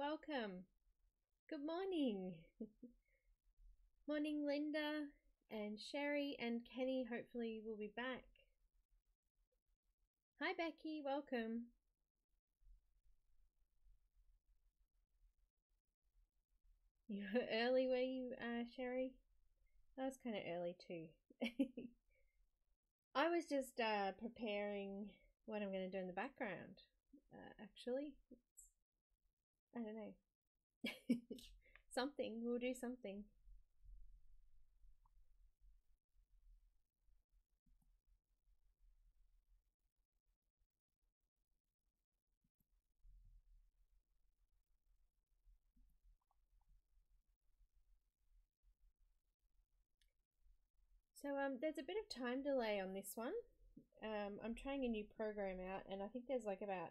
welcome. Good morning. Morning, Linda and Sherry and Kenny. Hopefully will be back. Hi, Becky. Welcome. You were early, were you, Sherry? I was kind of early too. I was just preparing what I'm going to do in the background. Actually, I don't know. Something. We'll do something. So there's a bit of time delay on this one. I'm trying a new program out, and I think there's like about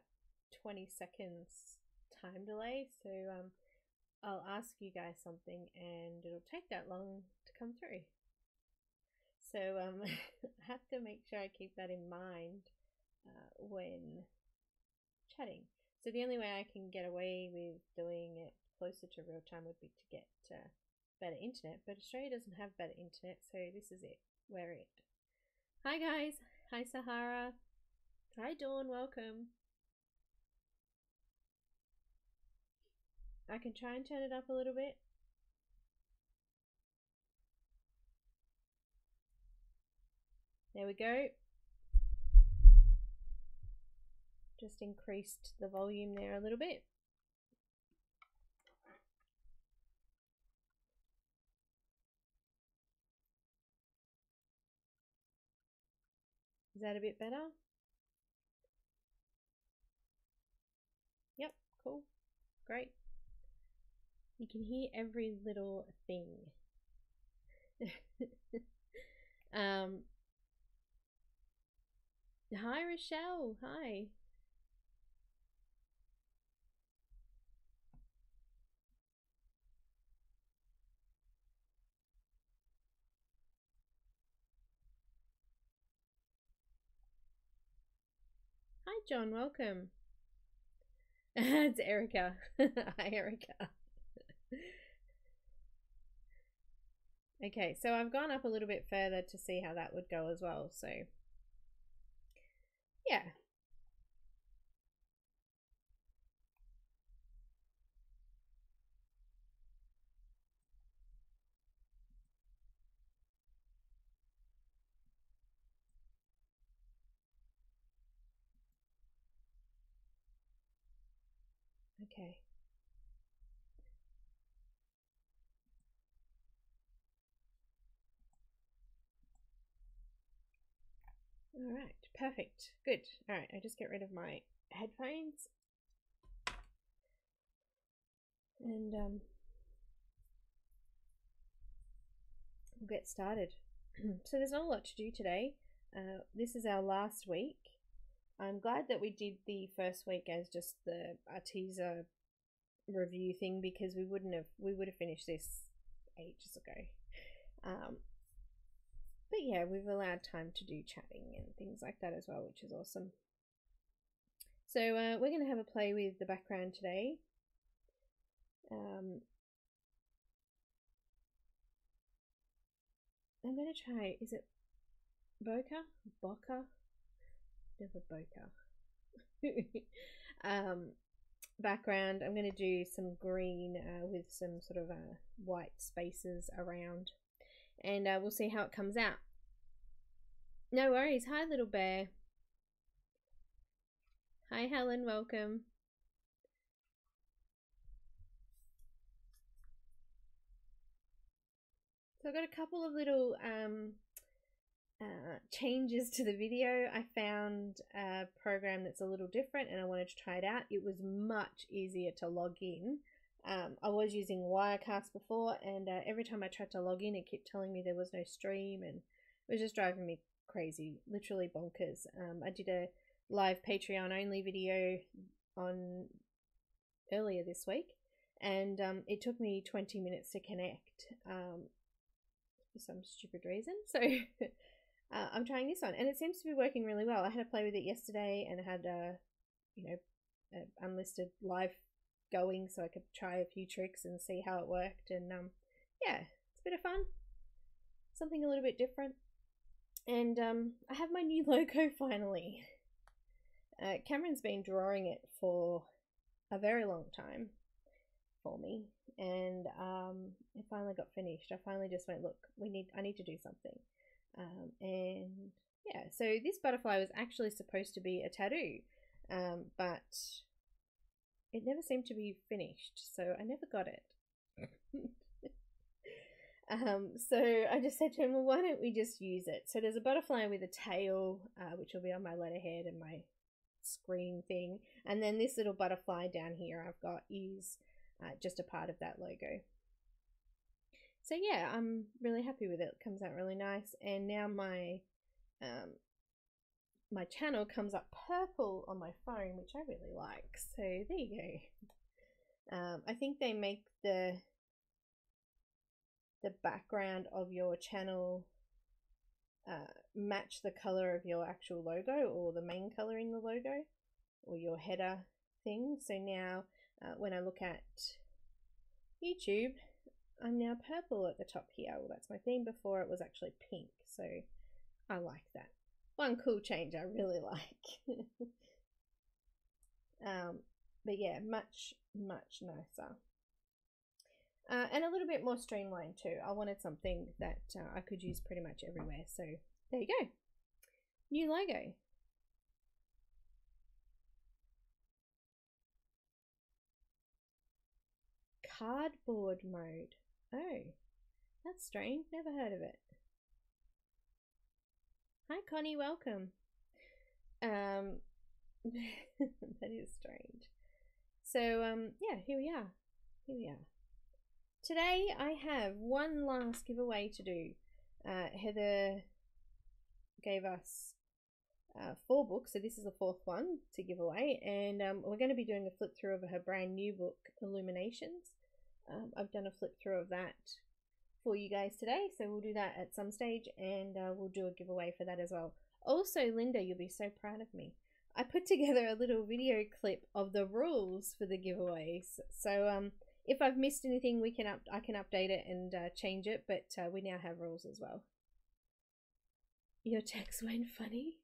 20 seconds time delay. So I'll ask you guys something, and it'll take that long to come through. So I have to make sure I keep that in mind when chatting. So the only way I can get away with doing it closer to real time would be to get better internet, but Australia doesn't have better internet, so this is it. We're it. Hi guys. Hi Sahara. Hi Dawn, welcome. I can try and turn it up a little bit. There we go. Just increased the volume there a little bit. Is that a bit better? Yep, cool. Great. You can hear every little thing. Hi Rochelle, hi. Hi John, welcome. It's Erica. Hi Erica. Okay, so I've gone up a little bit further to see how that would go as well. So yeah. Okay. All right, perfect. Good. All right, I just get rid of my headphones. And we'll get started. So there's not a lot to do today. This is our last week. I'm glad that we did the first week as just the Arteza review thing, because we would have finished this ages ago. But yeah, we've allowed time to do chatting and things like that as well, which is awesome. So we're going to have a play with the background today. I'm going to try, is it Boca? Boca? Never Boca. Background, I'm going to do some green with some sort of white spaces around, and we'll see how it comes out. No worries. Hi little bear. Hi Helen, welcome. So I've got a couple of little changes to the video. I found a program that's a little different and I wanted to try it out. It was much easier to log in. I was using Wirecast before, and every time I tried to log in, it kept telling me there was no stream, and it was just driving me crazy, literally bonkers. I did a live Patreon only video on earlier this week, and it took me 20 minutes to connect for some stupid reason. So I'm trying this one, and it seems to be working really well. I had a play with it yesterday, and I had an unlisted live going so I could try a few tricks and see how it worked. And yeah, it's a bit of fun, something a little bit different. And I have my new logo finally. Cameron's been drawing it for a very long time for me, and it finally got finished. I finally just went, look, I need to do something. And yeah, so this butterfly was actually supposed to be a tattoo, but it never seemed to be finished, so I never got it. So I just said to him, well, why don't we just use it? So there's a butterfly with a tail, which will be on my letterhead and my screen thing, and then this little butterfly down here I've got is just a part of that logo. So yeah, I'm really happy with it. It comes out really nice, and now my my channel comes up purple on my phone, which I really like. So there you go. I think they make the background of your channel match the color of your actual logo, or the main color in the logo, or your header thing. So now when I look at YouTube, I'm now purple at the top here. Well, that's my theme. Before it was actually pink, so I like that. One cool change I really like. But yeah, much nicer. And a little bit more streamlined too. I wanted something that I could use pretty much everywhere. So there you go. New logo. Cardboard mode. Oh, that's strange. Never heard of it. Hi Connie, welcome. That is strange. So yeah, here we are. Today I have one last giveaway to do. Heather gave us 4 books, so this is the 4th one to give away, and we're going to be doing a flip through of her brand new book, Illuminations. I've done a flip through of that for you guys today, so we'll do that at some stage, and we'll do a giveaway for that as well. Also, Linda, you'll be so proud of me. I put together a little video clip of the rules for the giveaways, so if I've missed anything, I can update it and change it, but we now have rules as well. Your text went funny?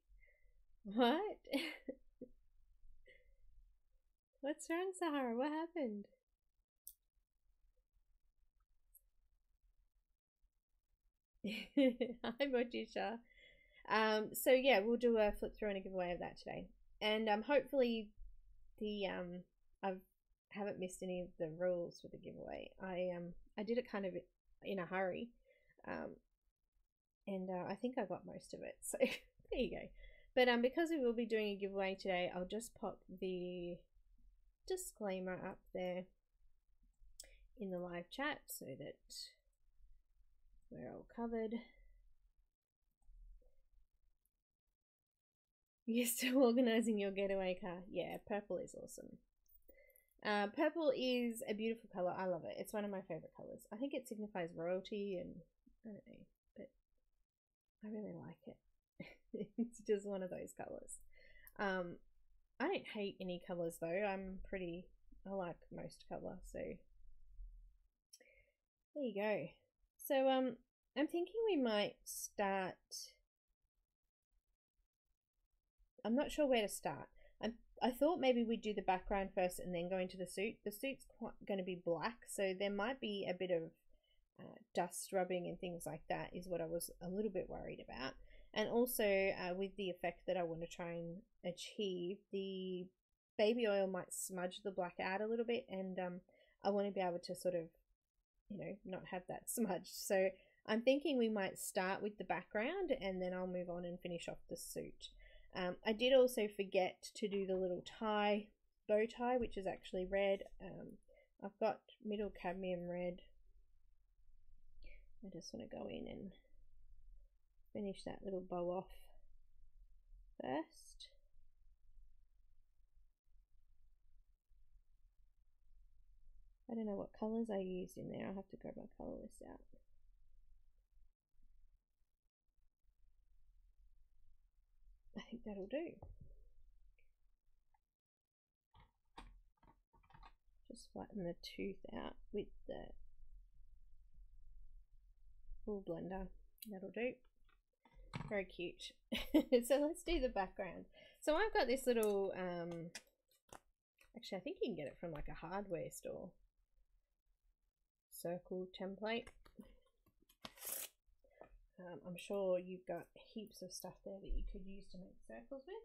What? What's wrong, Sahara? What happened? Hi, Motisha. So yeah, we'll do a flip through and a giveaway of that today, and hopefully I haven't missed any of the rules for the giveaway. I did it kind of in a hurry, and I think I got most of it. So there you go. But because we will be doing a giveaway today, I'll just pop the disclaimer up there in the live chat so that we're all covered. You're still organizing your getaway car. Yeah, purple is awesome. Purple is a beautiful color. I love it. It's one of my favorite colors. I think it signifies royalty, and I don't know, but I really like it. It's just one of those colors. I don't hate any colors though. I like most color, so there you go. So I'm thinking we might start. I'm not sure where to start. I thought maybe we'd do the background first and then go into the suit. The suit's going to be black, so there might be a bit of dust rubbing and things like that is what I was a little bit worried about. And also with the effect that I want to try and achieve, the baby oil might smudge the black out a little bit, and I want to be able to sort of, not have that smudged. So I'm thinking we might start with the background and then I'll move on and finish off the suit. I did also forget to do the little bow tie, which is actually red. I've got middle cadmium red. I just want to go in and finish that little bow off first. I don't know what colours I used in there. I'll have to grab my colour list out. I think that'll do. Just flatten the tooth out with the full blender. That'll do. Very cute. So let's do the background. So I've got this little, actually I think you can get it from like a hardware store, circle template. I'm sure you've got heaps of stuff there that you could use to make circles with.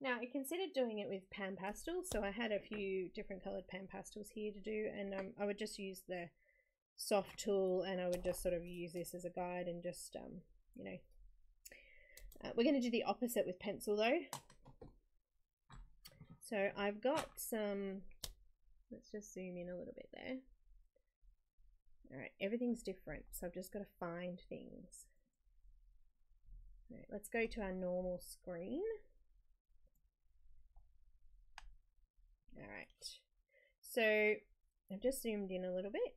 Now I considered doing it with PanPastels, so I had a few different coloured PanPastels here to do, and I would just use the soft tool and I would just sort of use this as a guide and just, you know, we're going to do the opposite with pencil though. So I've got some, let's just zoom in a little bit there. Alright, everything's different, so I've just got to find things. Alright, let's go to our normal screen. Alright, so I've just zoomed in a little bit.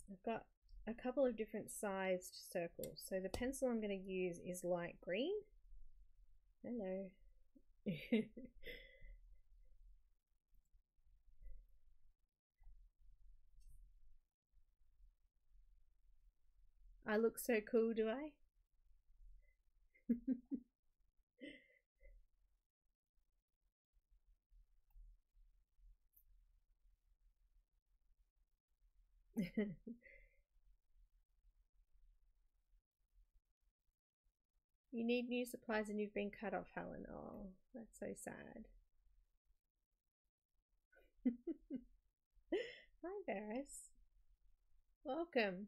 I've got a couple of different sized circles. So the pencil I'm going to use is light green. Hello. I look so cool, do I? You need new supplies and you've been cut off, Helen. Oh, that's so sad. Hi, Varys. Welcome.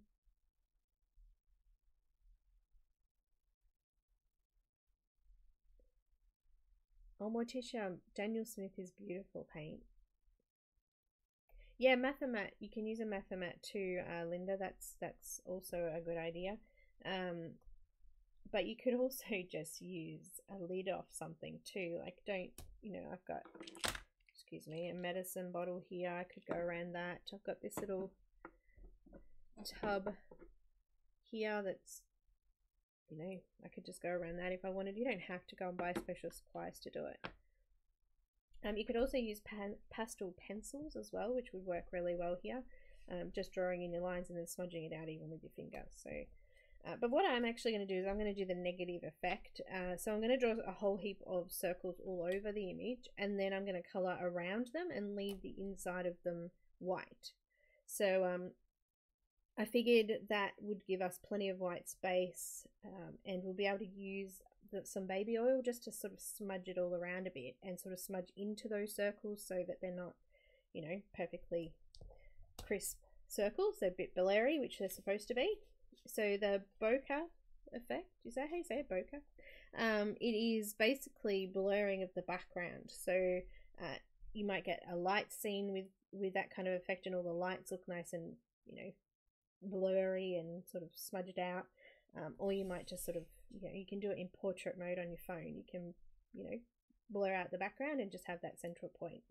Oh, Morticia, Daniel Smith is beautiful paint. Yeah, Mathomat. You can use a Mathomat too, Linda. That's also a good idea. But you could also just use a lid off something too. Like, don't, you know, I've got, excuse me, a medicine bottle here. I could go around that. I've got this little tub here that's, you know, I could just go around that if I wanted. You don't have to go and buy special supplies to do it. You could also use pastel pencils as well, which would work really well here. Just drawing in your lines and then smudging it out even with your finger. So, but what I'm actually going to do is I'm going to do the negative effect. So I'm going to draw a whole heap of circles all over the image, and then I'm going to colour around them and leave the inside of them white. So I figured that would give us plenty of white space, and we'll be able to use some baby oil just to sort of smudge it all around a bit and sort of smudge into those circles so that they're not, you know, perfectly crisp circles. They're a bit blurry, which they're supposed to be. So the bokeh effect, is that how you say it, bokeh? It is basically blurring of the background. So you might get a light scene with that kind of effect and all the lights look nice and, you know, blurry and sort of smudged out. Or you might just sort of, you know, you can do it in portrait mode on your phone. You can, you know, blur out the background and just have that central point.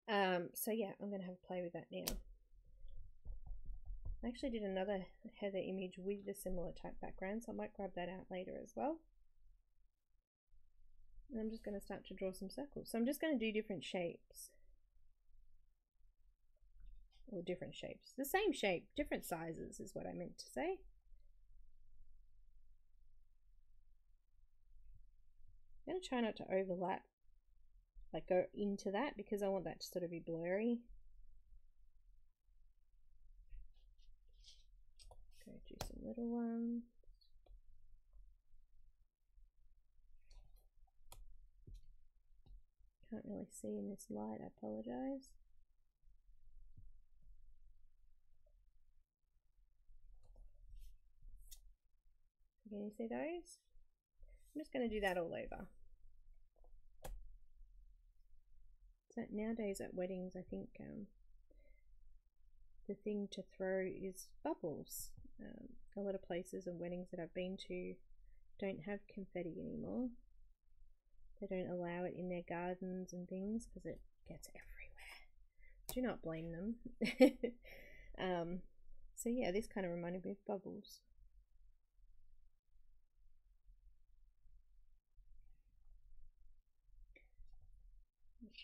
So yeah, I'm going to have a play with that now. I actually did another heather image with a similar type background, so I might grab that out later as well. And I'm just going to start to draw some circles. So I'm just going to do different shapes. Or different shapes. The same shape, different sizes is what I meant to say. I'm going to try not to overlap, like go into that, because I want that to sort of be blurry. Go do some little ones. Can't really see in this light, I apologize. Can you see those? I'm just going to do that all over. So nowadays at weddings, I think the thing to throw is bubbles. A lot of places and weddings that I've been to don't have confetti anymore. They don't allow it in their gardens and things because it gets everywhere. Do not blame them. So yeah, this kind of reminded me of bubbles.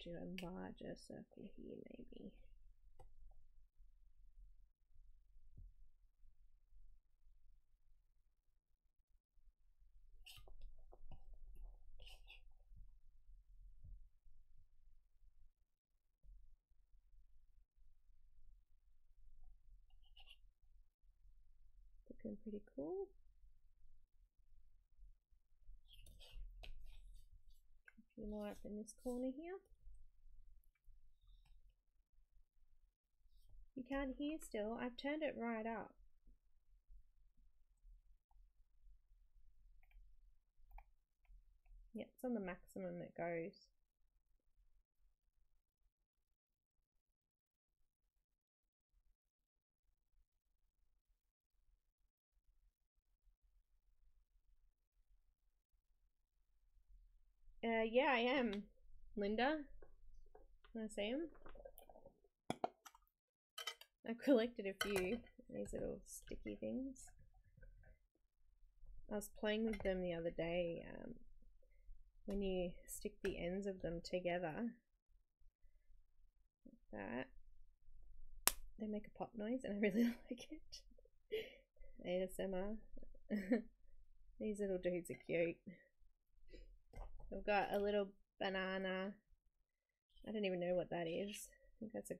do a larger circle here maybe. Looking pretty cool. A few more up in this corner here. You can't hear still. I've turned it right up. Yeah, it's on the maximum it goes. Yeah, I am. Linda, can I see him? I've collected a few, these little sticky things. I was playing with them the other day. When you stick the ends of them together, like that, they make a pop noise and I really like it. ASMR. These little dudes are cute. I've got a little banana. I don't even know what that is. I think that's a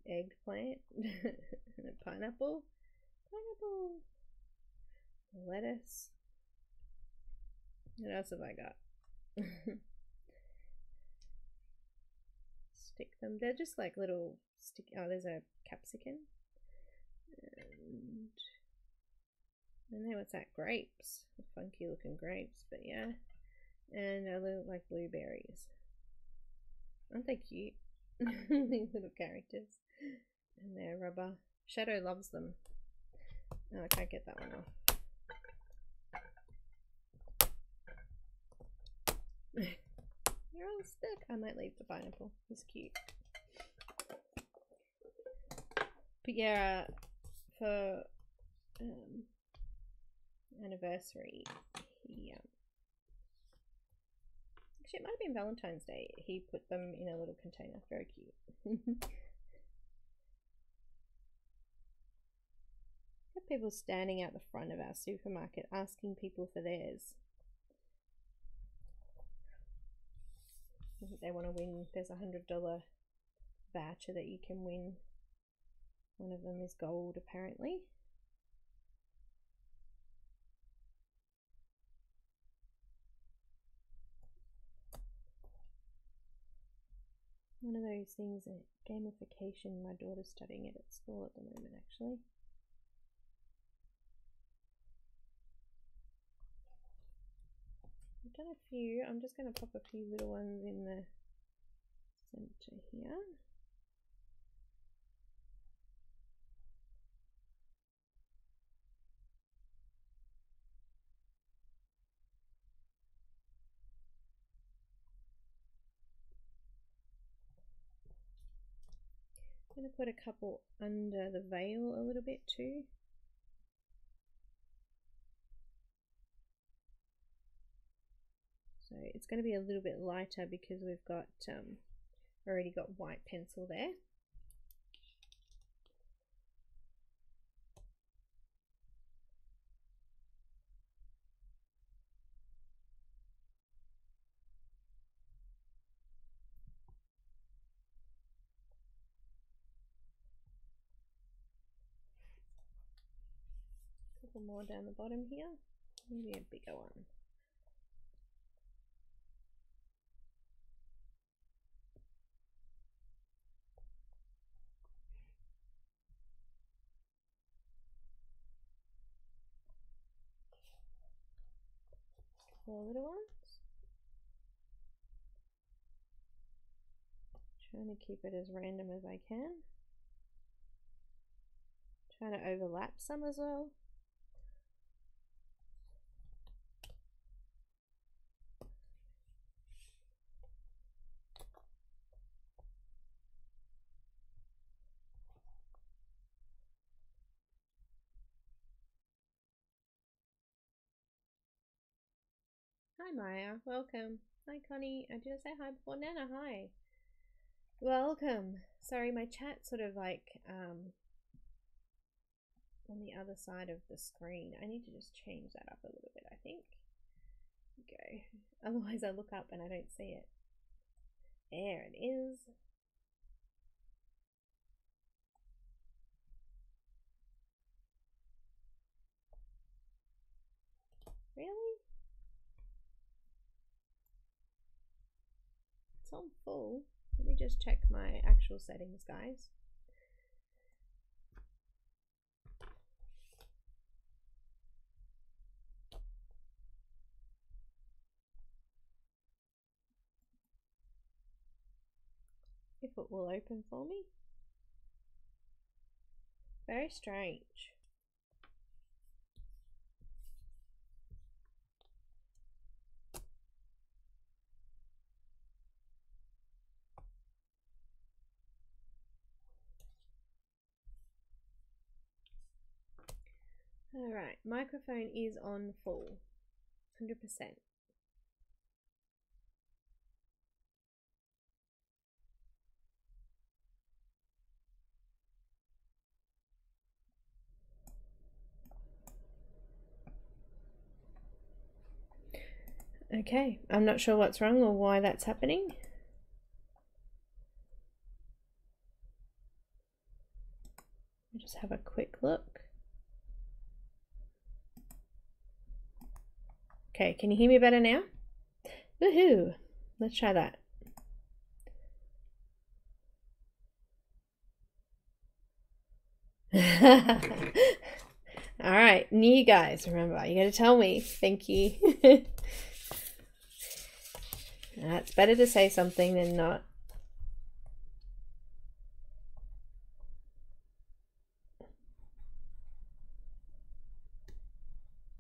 eggplant. And a pineapple. Lettuce. What else have I got? Stick them. They're just like little stick. Oh, there's a capsicum. And I don't know what's that? Grapes. Funky looking grapes, but yeah. And a little like blueberries. Aren't they cute? These little characters. And they're rubber. Shadow loves them. Oh, I can't get that one off. You're all stuck. I might leave the pineapple. He's cute. But yeah, for anniversary, he actually it might have been Valentine's Day. He put them in a little container. Very cute. Got people standing out the front of our supermarket asking people for theirs. I think they want to win. There's a $100 voucher that you can win. One of them is gold, apparently. One of those things, a gamification. My daughter's studying it at school at the moment, actually. I've done a few. I'm just going to pop a few little ones in the center here. I'm going to put a couple under the veil a little bit too. So it's going to be a little bit lighter because we've got already got white pencil there. A couple more down the bottom here, maybe a bigger one. Four little ones. Trying to keep it as random as I can. Trying to overlap some as well. Hi Maya, welcome. Hi Connie. I did say hi before. Neenah, hi. Welcome. Sorry, my chat's sort of like on the other side of the screen. I need to just change that up a little bit, I think. Go. Otherwise I look up and I don't see it. There it is. Really? It's on full. Let me just check my actual settings, guys. If it will open for me. Very strange. Alright, microphone is on full, 100%. Okay, I'm not sure what's wrong or why that's happening. I'll just have a quick look. Okay, can you hear me better now? Woohoo! Let's try that. All right, new guys, remember, you gotta tell me. Thank you. It's better to say something than not.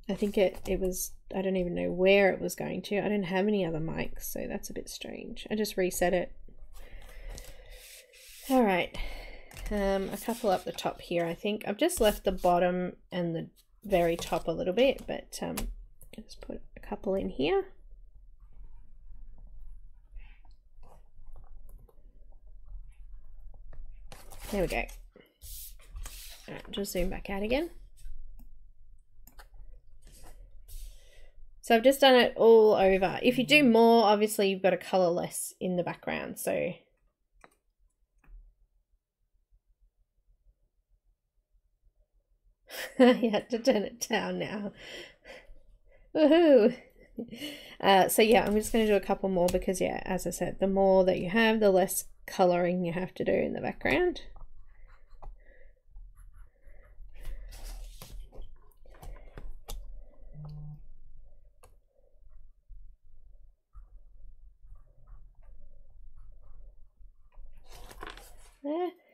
I think it was, I don't even know where it was going to. I don't have any other mics, so that's a bit strange. I just reset it. All right, a couple up the top here, I think. I've just left the bottom and the very top a little bit, but let's put a couple in here. There we go. All right, just zoom back out again. So I've just done it all over. If you do more, obviously you've got to color less in the background. So you had to turn it down now. Woohoo! So yeah, I'm just going to do a couple more because yeah, as I said, the more that you have, the less coloring you have to do in the background.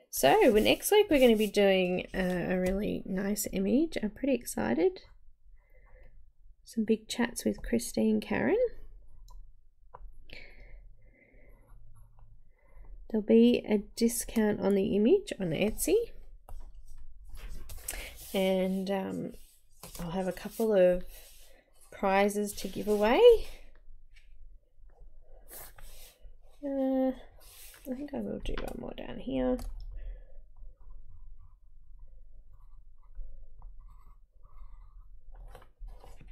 So next week we're going to be doing a really nice image. I'm pretty excited. Some big chats with Christine, Caran. There'll be a discount on the image on Etsy. And I'll have a couple of prizes to give away. I think I will do one more down here.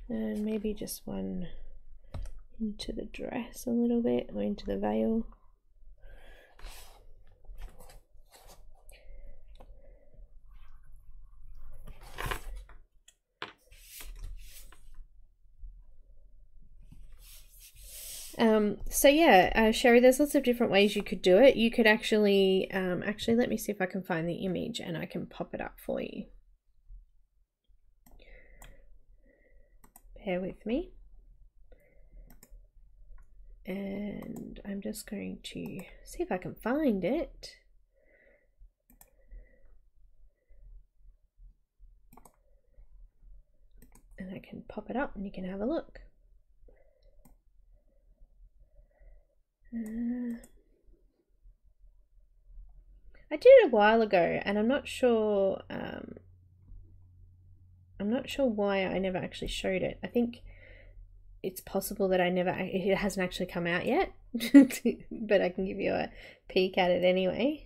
And maybe just one into the dress a little bit, or into the veil. So yeah, Sherry, there's lots of different ways you could do it. You could actually, let me see if I can find the image and I can pop it up for you. Bear with me. And I'm just going to see if I can find it. And I can pop it up and you can have a look. I did it a while ago and I'm not sure why I never actually showed it. I think it's possible that it hasn't actually come out yet, but I can give you a peek at it anyway.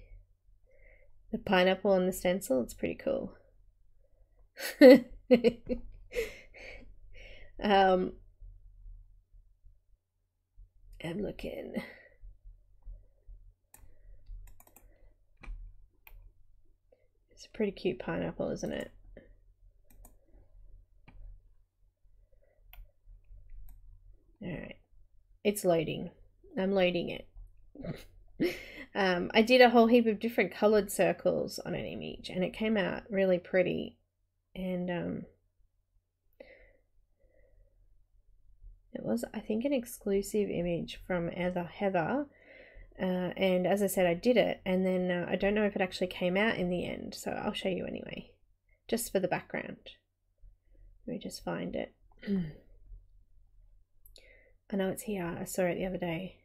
The pineapple on the stencil, it's pretty cool. I'm looking. It's a pretty cute pineapple, isn't it? Alright, it's loading. I'm loading it. I did a whole heap of different colored circles on an image and it came out really pretty, and it was, I think, an exclusive image from Heather, and as I said, I did it, and then I don't know if it actually came out in the end, so I'll show you anyway, just for the background. Let me just find it. I know it's here, I saw it the other day.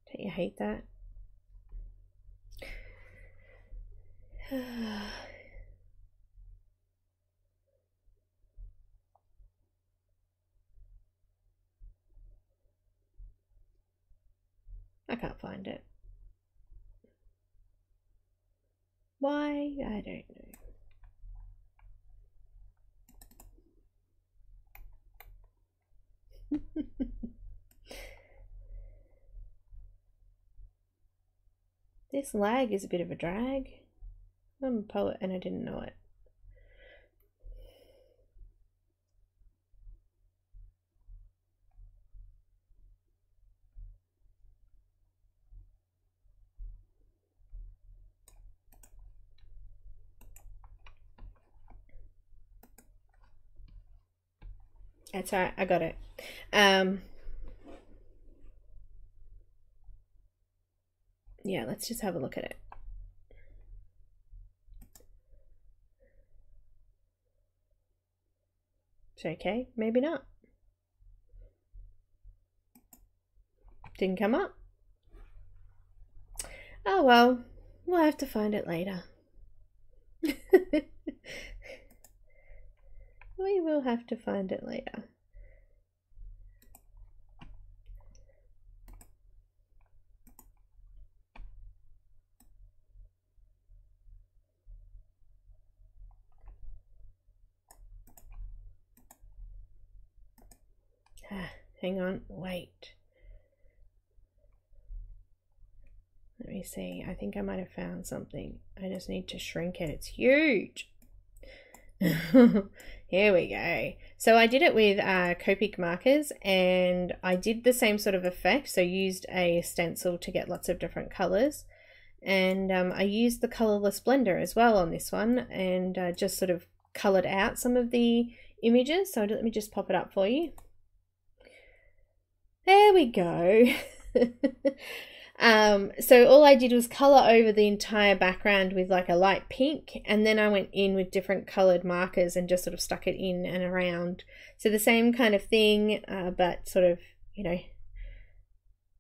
Don't you hate that? I can't find it. Why? I don't know. This lag is a bit of a drag. I'm a poet and I didn't know it. That's alright, I got it. Yeah, let's just have a look at it. It's okay, maybe not. Didn't come up. Oh well, we'll have to find it later. We will have to find it later. Hang on, wait. Let me see. I think I might have found something. I just need to shrink it. It's huge. Here we go. So I did it with Copic markers, and I did the same sort of effect. So used a stencil to get lots of different colors, and I used the colorless blender as well on this one, and just sort of colored out some of the images. So let me just pop it up for you. There we go. So all I did was color over the entire background with like a light pink, and then I went in with different colored markers and just sort of stuck it in and around. So the same kind of thing, but sort of, you know,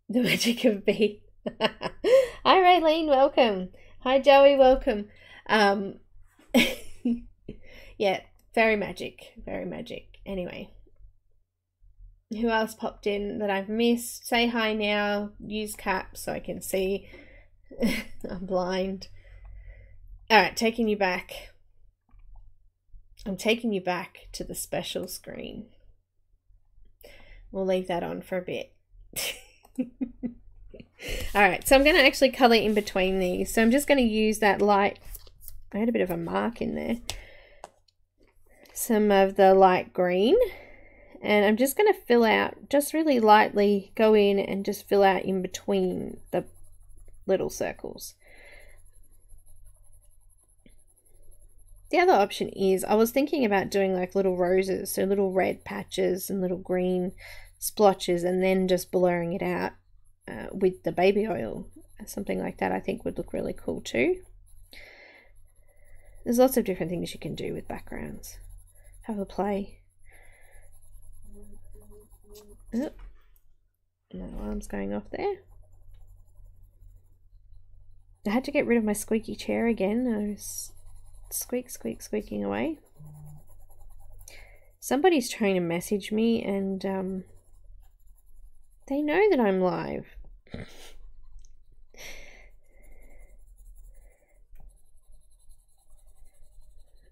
the magic of B. Hi Raylene, welcome. Hi Joey, welcome. Yeah, very magic, very magic. Anyway. Who else popped in that I've missed? Say hi now. Use caps so I can see. I'm blind. Alright, taking you back. I'm taking you back to the special screen. We'll leave that on for a bit. Alright, so I'm going to actually colour in between these. So I'm just going to use that light. I had a bit of a mark in there. Some of the light green. And I'm just going to fill out, just really lightly go in and just fill out in between the little circles. The other option is, I was thinking about doing like little roses, so little red patches and little green splotches, and then just blurring it out with the baby oil. Something like that I think would look really cool too. There's lots of different things you can do with backgrounds. Have a play. Oh, my alarm's going off there. I had to get rid of my squeaky chair again. squeaking away. Somebody's trying to message me and they know that I'm live.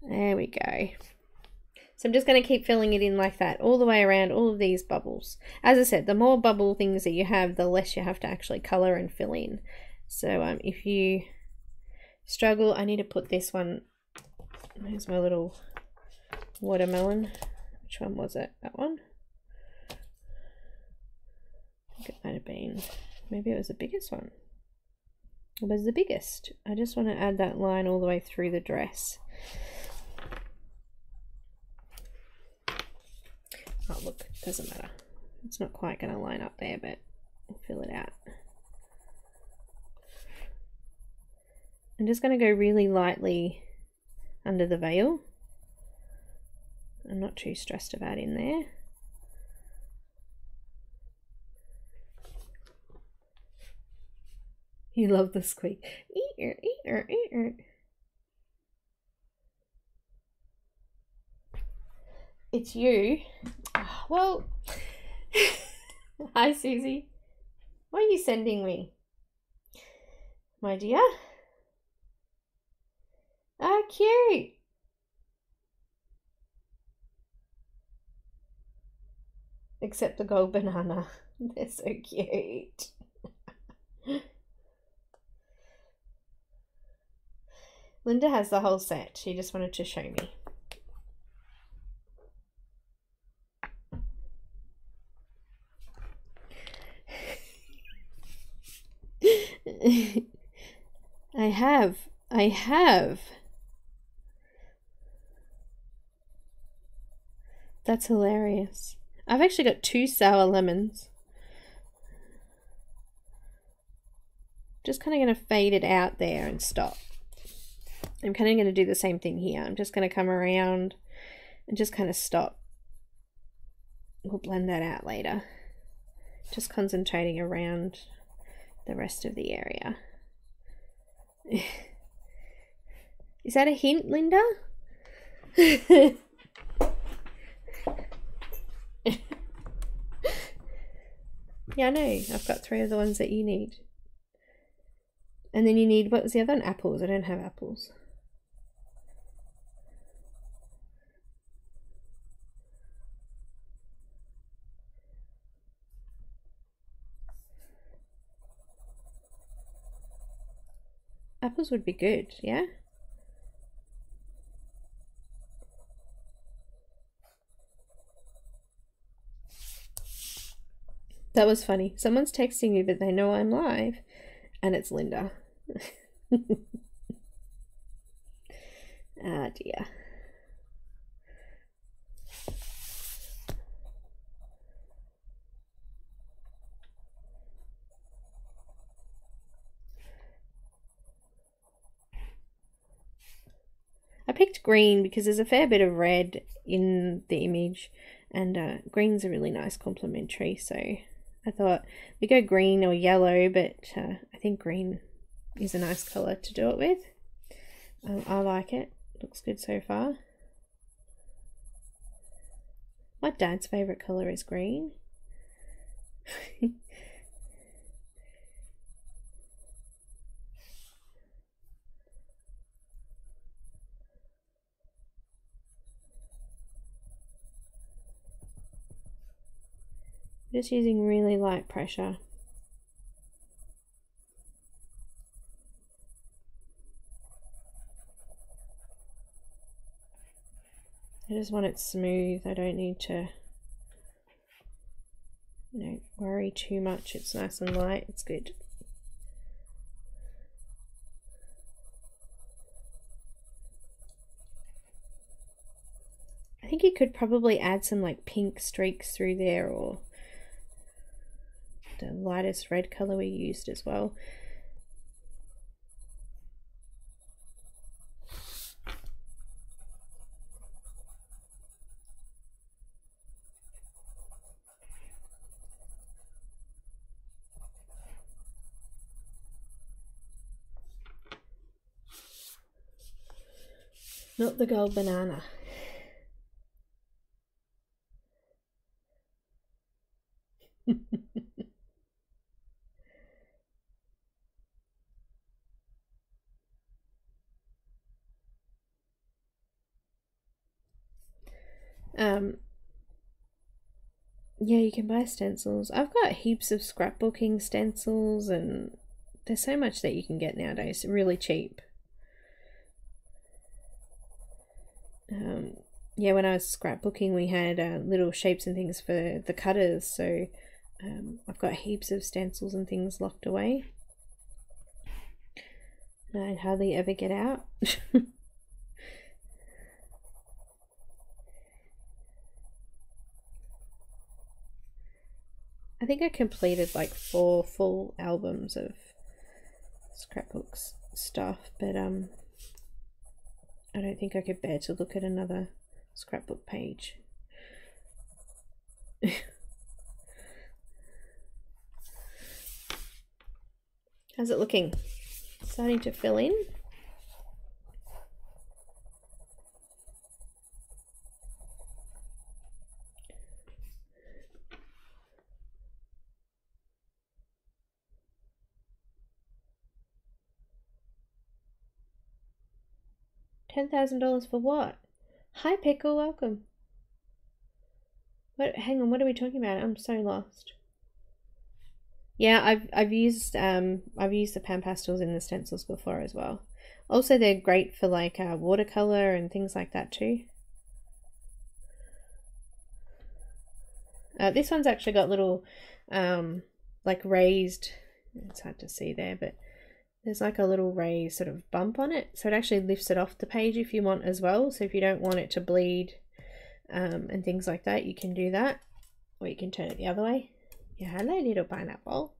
There we go. So I'm just going to keep filling it in like that all the way around all of these bubbles. As I said, the more bubble things that you have, the less you have to actually colour and fill in. So if you struggle, I need to put this one, there's my little watermelon. Which one was it? That one? I think it might have been, maybe it was the biggest one. It was the biggest. I just want to add that line all the way through the dress. Oh look, it doesn't matter. It's not quite going to line up there, but we'll fill it out. I'm just going to go really lightly under the veil. I'm not too stressed about in there. You love the squeak. It's you. Oh, well, hi Susie. What are you sending me? My dear? Oh, cute. Except the gold banana. They're so cute. Linda has the whole set. She just wanted to show me. I have. That's hilarious. I've actually got 2 sour lemons. Just kind of going to fade it out there and stop. I'm kind of going to do the same thing here. I'm just going to come around and just kind of stop. We'll blend that out later. Just concentrating around the rest of the area. Is that a hint, Linda? Yeah, I know. I've got 3 of the ones that you need. And then you need, what was the other one? Apples. I don't have apples. Apples would be good, yeah? That was funny. Someone's texting me, but they know I'm live. And it's Linda. Ah, dear. I picked green because there's a fair bit of red in the image, and green's a really nice complementary, so I thought we go green or yellow, but I think green is a nice colour to do it with. I like it. Looks good so far. My dad's favourite colour is green. Just using really light pressure. I just want it smooth. I don't need to, worry too much. It's nice and light. It's good. I think you could probably add some like pink streaks through there, or the lightest red color we used as well. Not the gold banana. Yeah, you can buy stencils. I've got heaps of scrapbooking stencils, and there's so much that you can get nowadays, really cheap. Yeah, when I was scrapbooking, we had little shapes and things for the cutters, so I've got heaps of stencils and things locked away. I hardly ever get out. I think I completed like 4 full albums of scrapbooks stuff, but I don't think I could bear to look at another scrapbook page. How's it looking? Starting to fill in? $10,000 for what? Hi Pickle, welcome. What? Hang on, what are we talking about? I'm so lost. Yeah, I've used the PanPastels in the stencils before as well. Also, they're great for like watercolor and things like that too. This one's actually got little like raised. It's hard to see there, but there's like a little raised sort of bump on it, so it actually lifts it off the page if you want as well. So if you don't want it to bleed and things like that, you can do that, or you can turn it the other way. Yeah, hello little pineapple.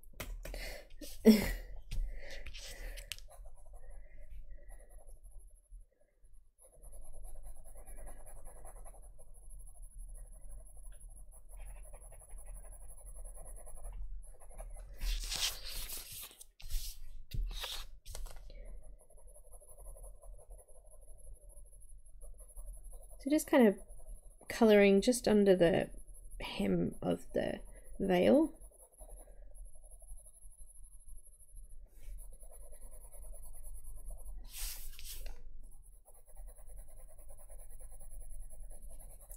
So just kind of colouring just under the hem of the veil.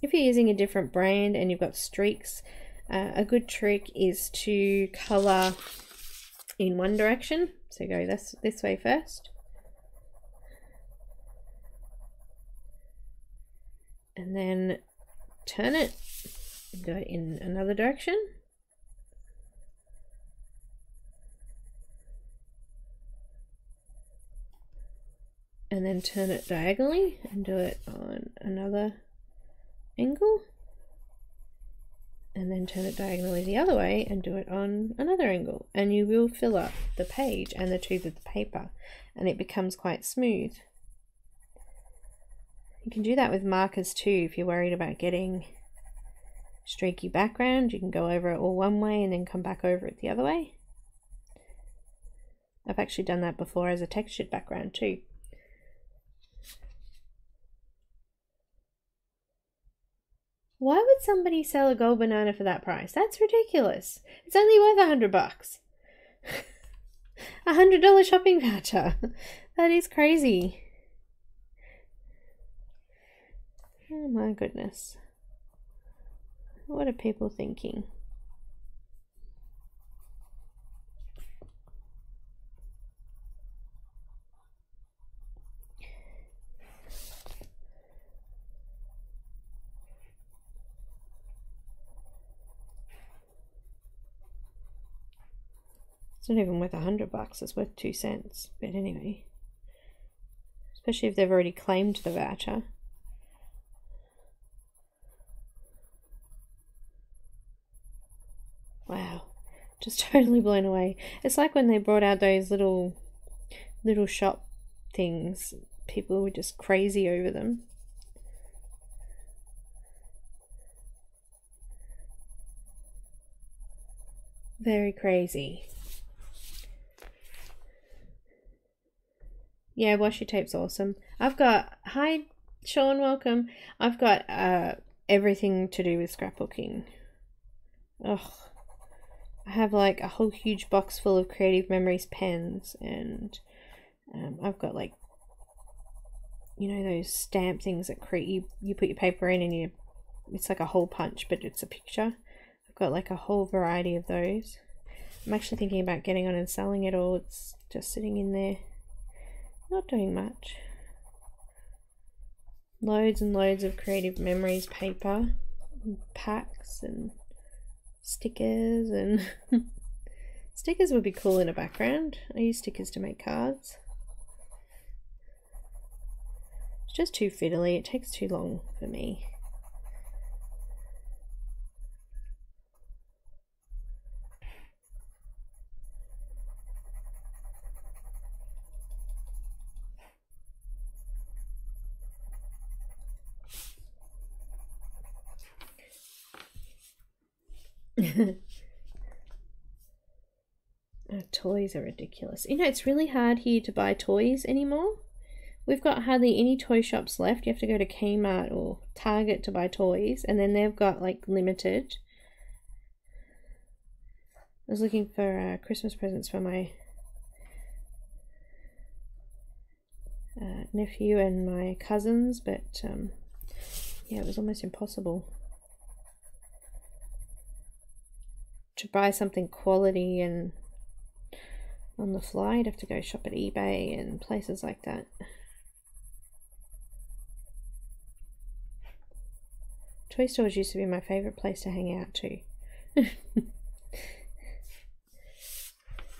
If you're using a different brand and you've got streaks, a good trick is to colour in one direction. So go this way first. And then turn it and go in another direction. And then turn it diagonally and do it on another angle. And then turn it diagonally the other way and do it on another angle. And you will fill up the page and the tube of the paper, and it becomes quite smooth. You can do that with markers too if you're worried about getting streaky background. You can go over it all one way and then come back over it the other way. I've actually done that before as a textured background too. Why would somebody sell a gold banana for that price? That's ridiculous. It's only worth $100. $100 shopping voucher. That is crazy. Oh my goodness. What are people thinking? It's not even worth $100, it's worth 2 cents. But anyway, especially if they've already claimed the voucher. Wow, just totally blown away. It's like when they brought out those little shop things, people were just crazy over them. Very crazy. Yeah, washi tape's awesome. I've got, hi Sean, welcome. I've got everything to do with scrapbooking. Ugh. I have like a whole huge box full of Creative Memories pens, and I've got like, you know, those stamp things that you put your paper in and it's like a hole punch, but it's a picture. I've got like a whole variety of those. I'm actually thinking about getting on and selling it all. It's just sitting in there, not doing much. Loads and loads of Creative Memories paper, and packs and stickers, and stickers would be cool in a background. I use stickers to make cards. It's just too fiddly, it takes too long for me. Toys are ridiculous. You know, it's really hard here to buy toys anymore. We've got hardly any toy shops left. You have to go to Kmart or Target to buy toys, and then they've got like limited. I was looking for Christmas presents for my nephew and my cousins, but yeah, it was almost impossible to buy something quality and on the fly. You'd have to go shop at eBay and places like that. Toy stores used to be my favourite place to hang out to.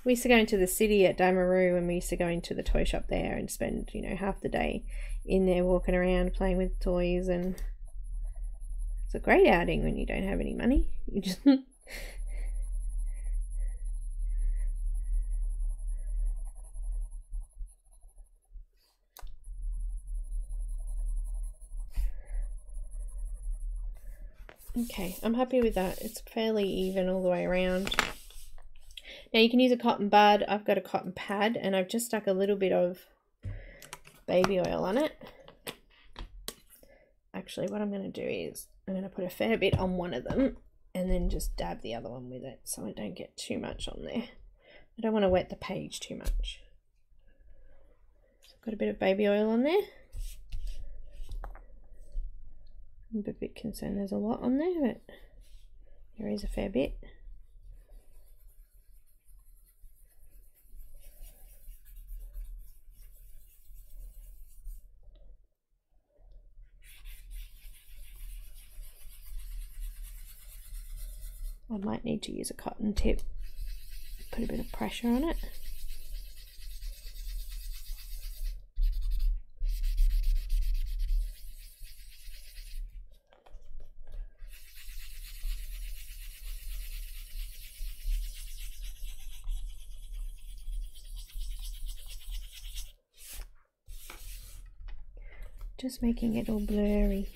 We used to go into the city at Damaroo, and we used to go into the toy shop there and spend, you know, half the day in there walking around playing with toys, and it's a great outing when you don't have any money. You just Okay, I'm happy with that. It's fairly even all the way around. Now you can use a cotton bud. I've got a cotton pad, and I've just stuck a little bit of baby oil on it. Actually, what I'm going to do is I'm going to put a fair bit on one of them and then just dab the other one with it so I don't get too much on there. I don't want to wet the page too much. So I've got a bit of baby oil on there. I'm a bit concerned there's a lot on there, but there is a fair bit. I might need to use a cotton tip, put a bit of pressure on it. Just making it all blurry.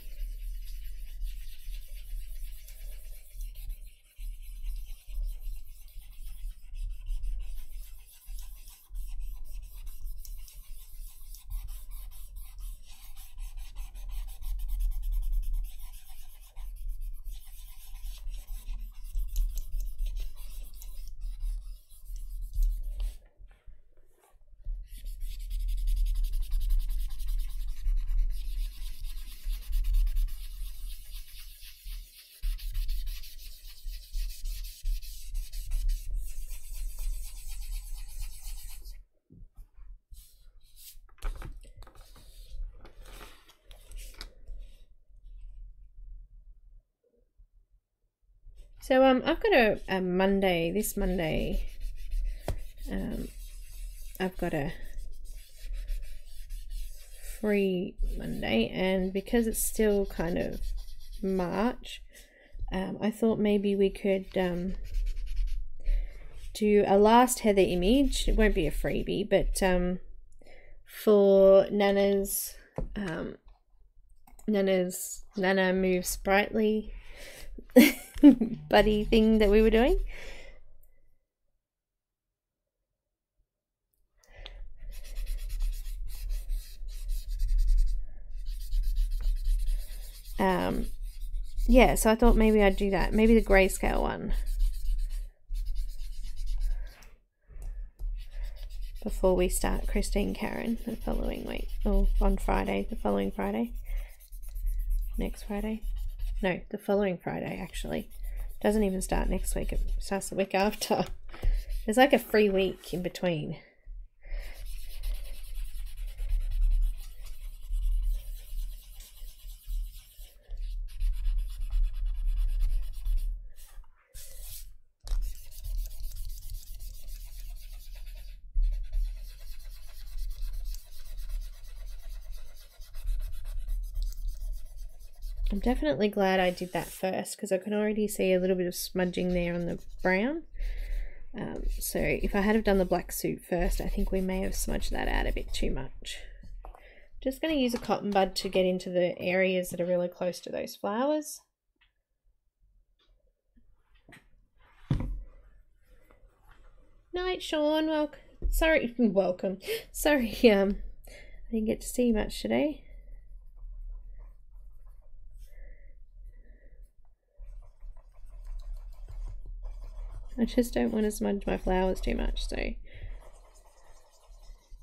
So I've got a Monday, this Monday, I've got a free Monday, and because it's still kind of March, I thought maybe we could do a last Heather image. It won't be a freebie, but for Nana's Nana Moves Sprightly buddy thing that we were doing. Yeah, so I thought maybe I'd do that. Maybe the grayscale one. Before we start Christine Caran the following week. Or on Friday, the following Friday. Next Friday. No, the following Friday actually. Doesn't even start next week, it starts the week after. There's like a free week in between. I'm definitely glad I did that first because I can already see a little bit of smudging there on the brown. So if I had have done the black suit first, I think we may have smudged that out a bit too much. Just going to use a cotton bud to get into the areas that are really close to those flowers. Night, Sean. Welcome. Sorry, welcome. Sorry, I didn't get to see much today. I just don't want to smudge my flowers too much, so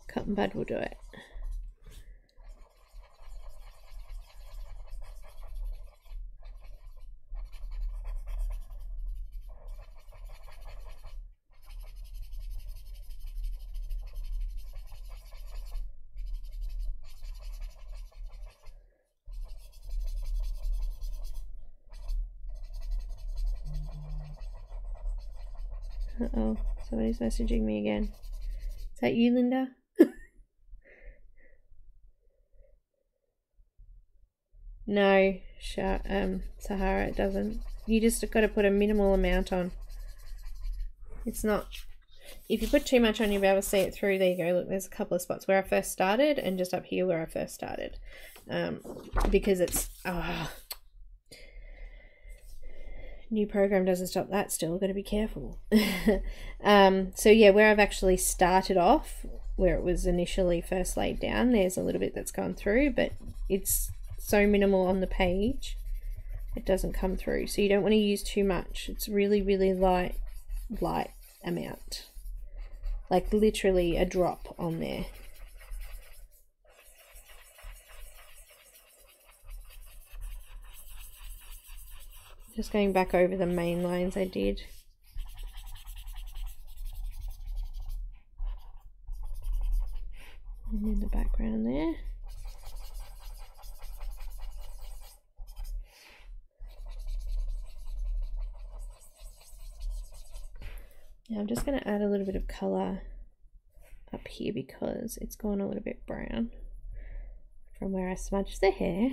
cotton bud will do it. Uh-oh, somebody's messaging me again. Is that you, Linda? No, Sahara, it doesn't. You just got to put a minimal amount on. It's not... If you put too much on, you'll be able to see it through. There you go. Look, there's a couple of spots where I first started and just up here where I first started. Because it's... New program doesn't stop that still. Got to be careful. So yeah, where I've actually started off, where it was initially first laid down, there's a little bit that's gone through, but it's so minimal on the page it doesn't come through. So you don't want to use too much. It's really, really light amount. Like literally a drop on there. Just going back over the main lines I did. And in the background there. Now I'm just going to add a little bit of colour up here because it's gone a little bit brown from where I smudged the hair.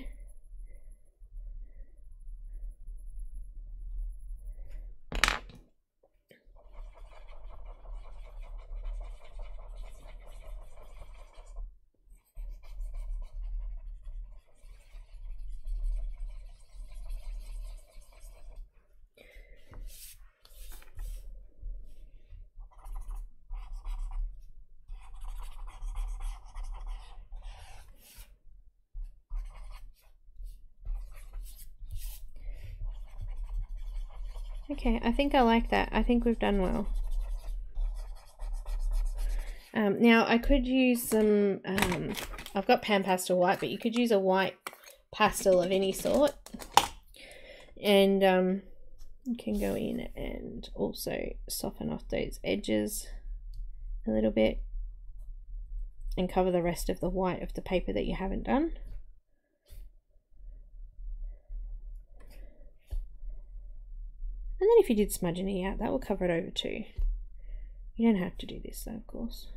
Okay, I think I like that. I think we've done well. Now I could use some, I've got PanPastel white, but you could use a white pastel of any sort. And you can go in and also soften off those edges a little bit and cover the rest of the white of the paper that you haven't done. And then if you did smudge any out, that will cover it over too. You don't have to do this though, of course.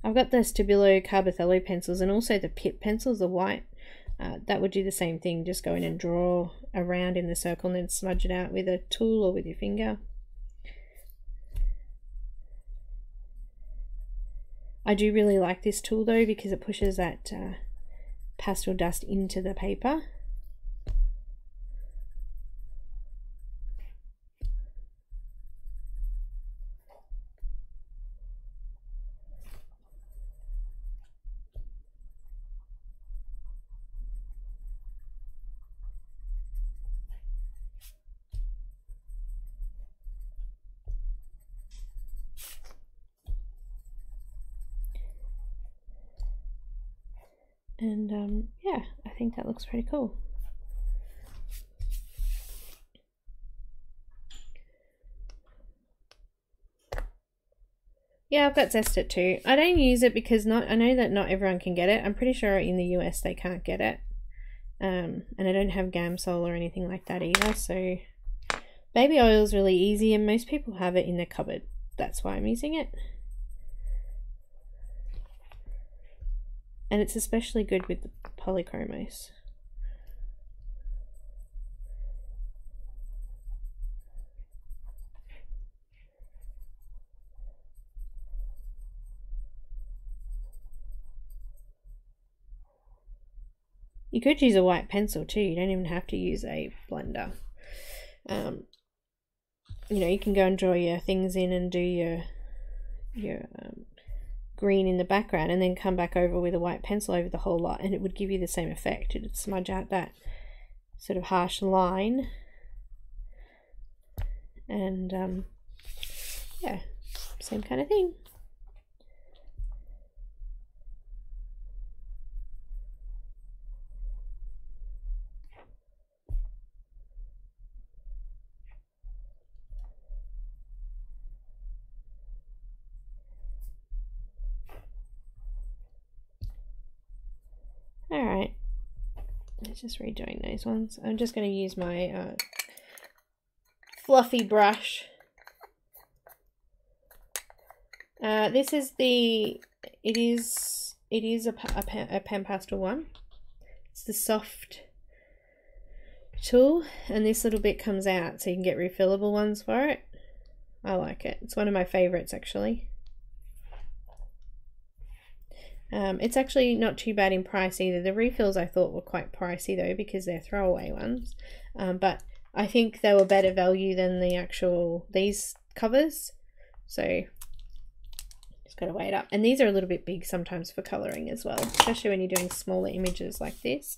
I've got the Stabilo Carbothello pencils and also the Pip pencils, the white. That would do the same thing, just go in and draw around in the circle and then smudge it out with a tool or with your finger. I do really like this tool though because it pushes that pastel dust into the paper. And yeah, I think that looks pretty cool. Yeah, I've got Zest It too. I don't use it because I know that not everyone can get it. I'm pretty sure in the US they can't get it. And I don't have Gamsol or anything like that either. So baby oil is really easy and most people have it in their cupboard. That's why I'm using it. And it's especially good with the Polychromos. You could use a white pencil too. You don't even have to use a blender. You know, you can go and draw your things in and do your green in the background and then come back over with a white pencil over the whole lot and it would give you the same effect. It'd smudge out that sort of harsh line. And yeah, same kind of thing. Alright, let's just redoing those ones. I'm just going to use my fluffy brush. This is it is a PanPastel one. It's the soft tool and this little bit comes out so you can get refillable ones for it. I like it. It's one of my favorites actually. It's actually not too bad in price either. The refills I thought were quite pricey though because they're throwaway ones, but I think they were better value than the actual these covers, so just gotta weigh it up. And these are a little bit big sometimes for colouring as well, especially when you're doing smaller images like this.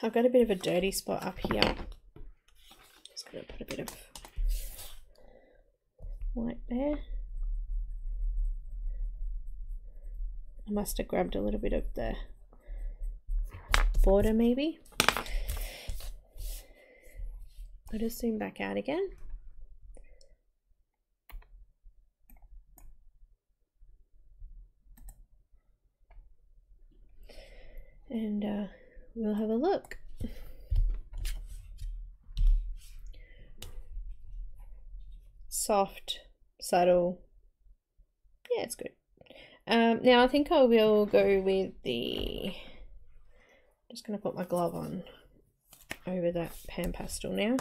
I've got a bit of a dirty spot up here. Gonna put a bit of white there. I must have grabbed a little bit of the border maybe. I'll just zoom back out again. And we'll have a look. Soft, subtle, yeah, it's good. Now I think I will go with the, just going to put my glove on over that PanPastel now.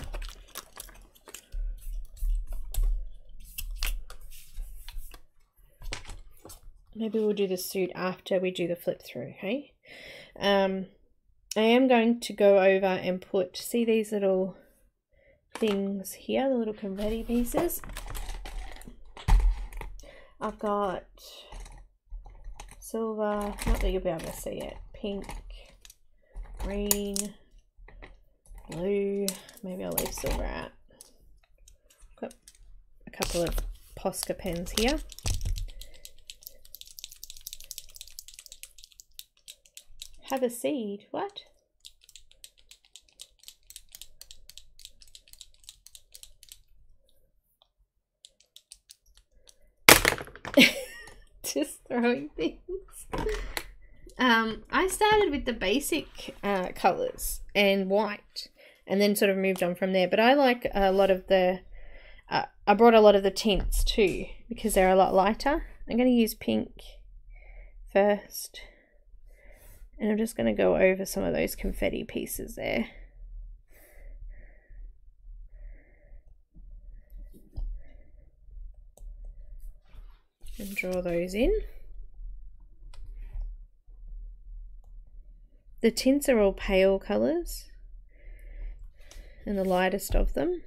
Maybe we'll do the suit after we do the flip through, hey? I am going to go over and put, see these little things here, the little confetti pieces. I've got silver, not that you'll be able to see it, pink, green, blue, maybe I'll leave silver out. Got a couple of Posca pens here. Have a seed, what? Just throwing things. I started with the basic colours and white and then sort of moved on from there, but I like a lot of the I brought a lot of the tints too because they're a lot lighter. I'm going to use pink first and I'm just going to go over some of those confetti pieces there. And draw those in. The tints are all pale colours and the lightest of them.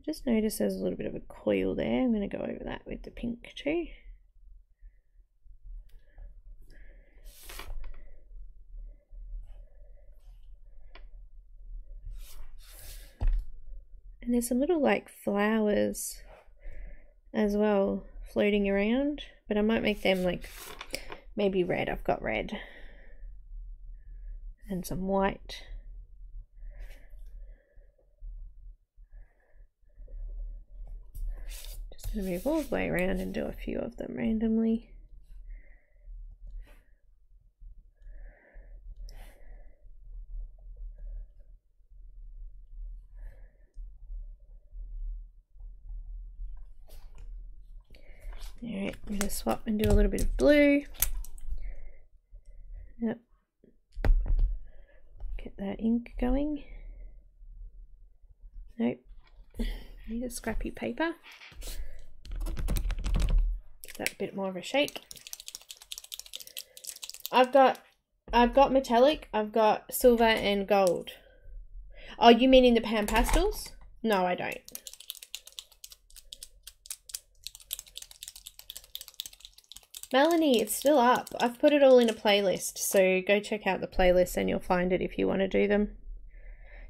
Just notice there's a little bit of a coil there. I'm going to go over that with the pink too. And there's some little like flowers as well floating around, but I might make them like maybe red. I've got red and some white. Just gonna move all the way around and do a few of them randomly. Alright, I'm going to swap and do a little bit of blue. Yep. Get that ink going. Nope. Need a scrappy paper. Give that a bit more of a shake. I've got metallic, I've got silver and gold. Oh, you mean in the PanPastels? No, I don't. Melanie, it's still up. I've put it all in a playlist, so go check out the playlist and you'll find it if you want to do them.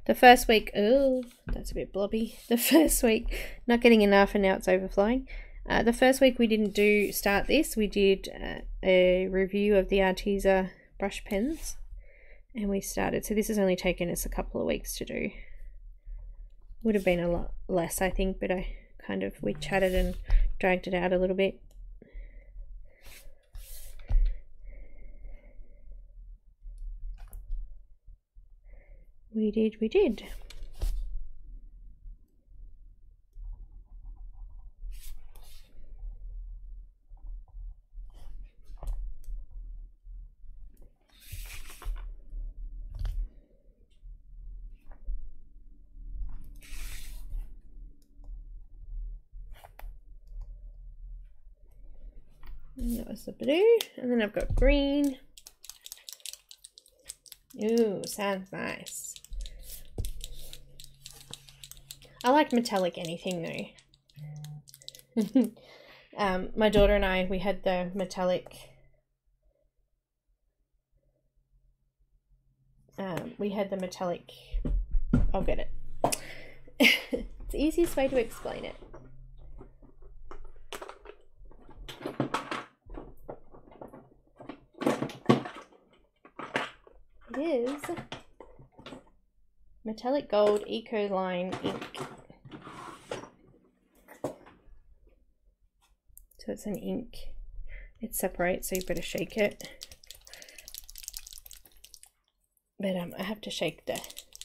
The first week, oh, that's a bit blobby. The first week, not getting enough and now it's overflowing. The first week we didn't start this. We did a review of the Arteza brush pens and we started. So this has only taken us a couple of weeks to do. Would have been a lot less, I think, but we chatted and dragged it out a little bit. We did. And that was the blue, and then I've got green. Ooh, sounds nice. I like metallic anything though. My daughter and I, we had the metallic. I'll get it. It's the easiest way to explain it. It is metallic gold eco line ink. So it's an ink. It separates, so you better shake it. But I have to shake the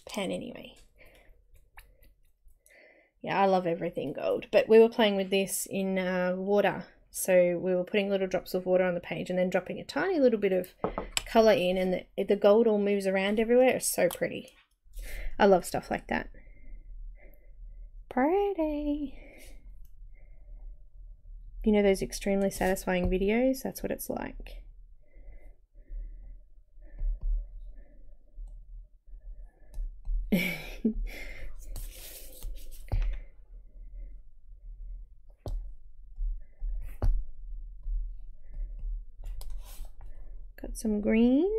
pen anyway. Yeah, I love everything gold. But we were playing with this in water. So we were putting little drops of water on the page and then dropping a tiny little bit of colour in, and the gold all moves around everywhere. It's so pretty. I love stuff like that. Pretty. You know those extremely satisfying videos? That's what it's like. Got some green.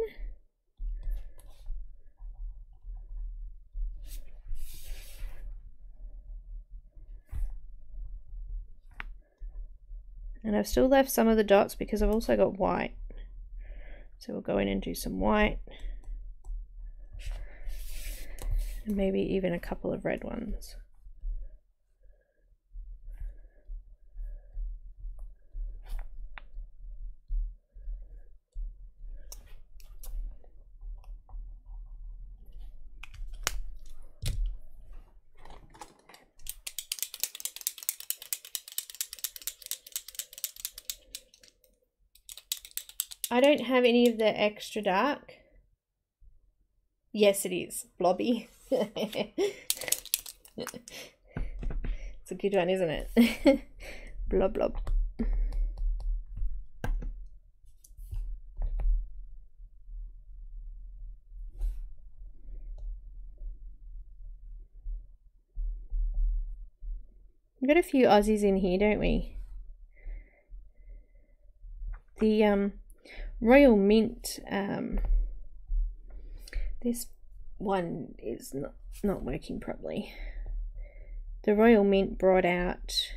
And I've still left some of the dots because I've also got white. So we'll go in and do some white. And maybe even a couple of red ones. I don't have any of the extra dark. Yes, it is. Blobby. It's a good one, isn't it? Blob, blob. We've got a few Aussies in here, don't we? The Royal Mint, this one is not working properly. the Royal Mint brought out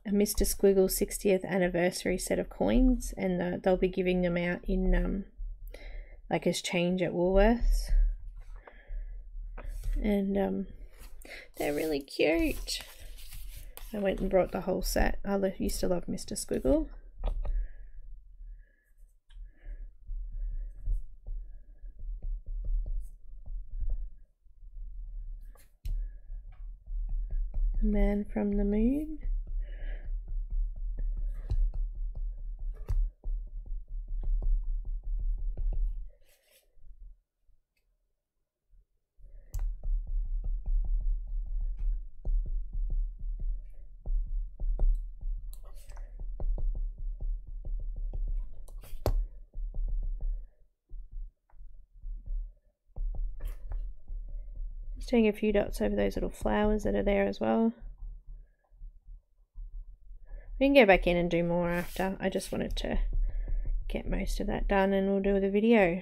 a Mr. Squiggle 60th anniversary set of coins, and they'll be giving them out in like as change at Woolworths, and they're really cute. I went and brought the whole set. I used to love Mr. Squiggle. Man from the Moon. Just doing a few dots over those little flowers that are there as well. We can go back in and do more after. I just wanted to get most of that done and we'll do the video.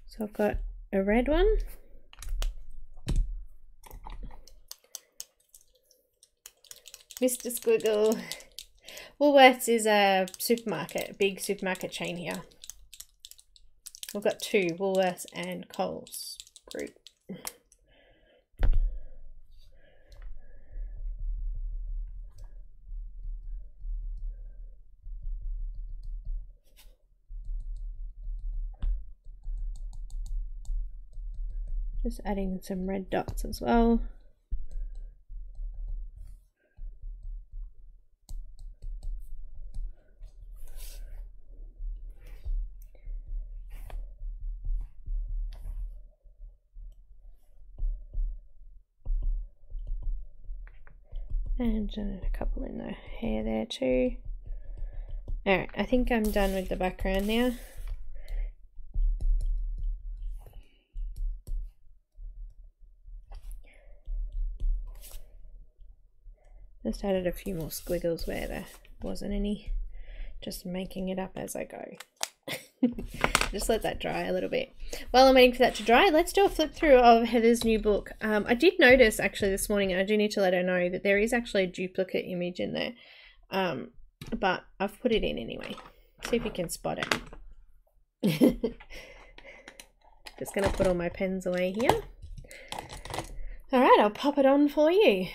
So I've got a red one. Mr. Squiggle. Woolworths is a supermarket, a big supermarket chain here. We've got two, Woolworths and Coles Group. Just adding some red dots as well. And a couple in the hair there too. Alright, I think I'm done with the background now. Just added a few more squiggles where there wasn't any. Just making it up as I go. Just let that dry a little bit. While I'm waiting for that to dry, let's do a flip through of Heather's new book. I did notice actually this morning, and I do need to let her know that there is actually a duplicate image in there. But I've put it in anyway. See if you can spot it. Just going to put all my pens away here. Alright, I'll pop it on for you.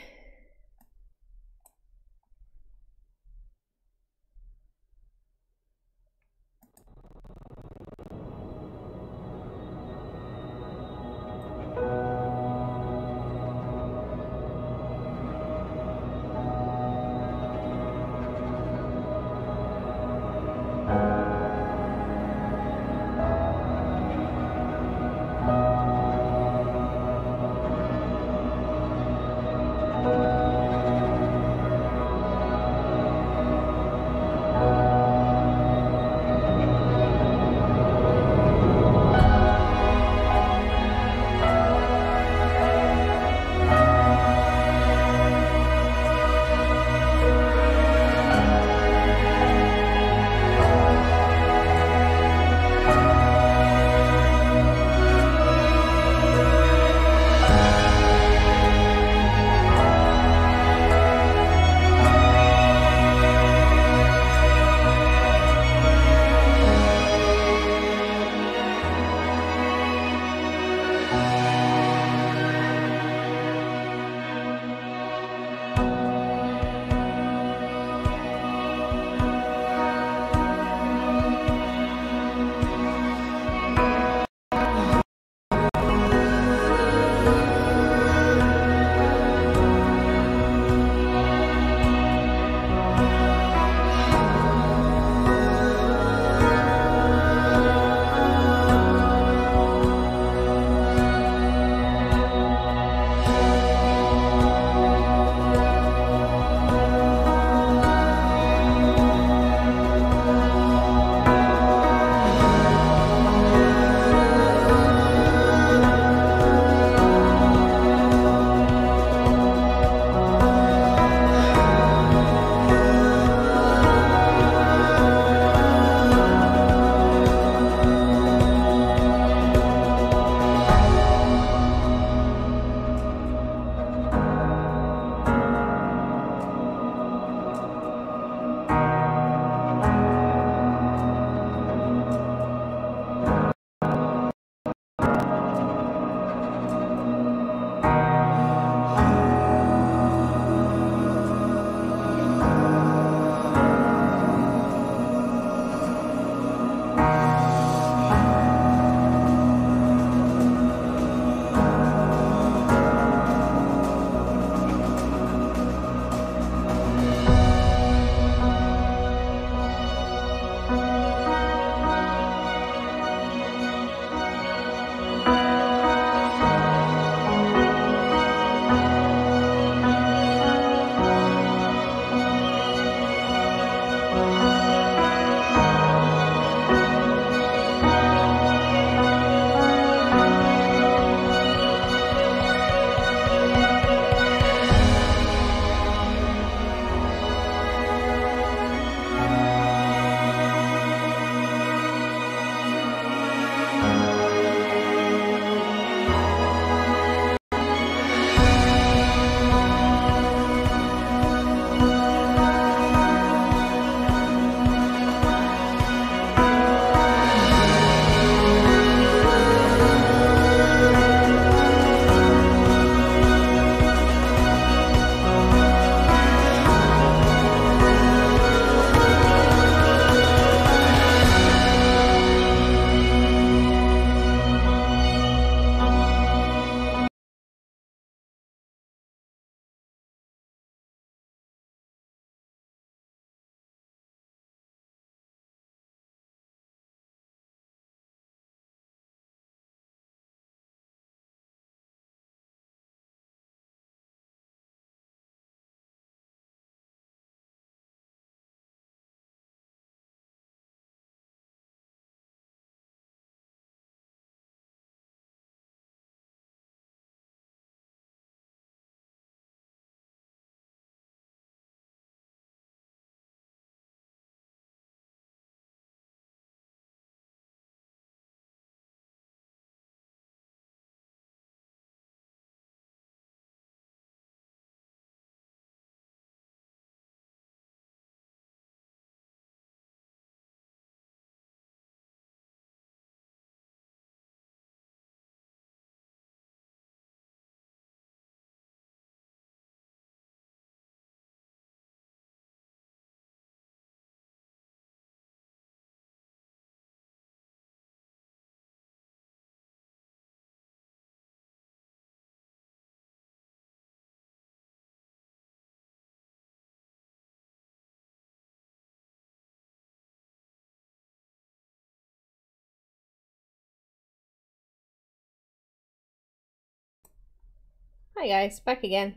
Hi guys, back again.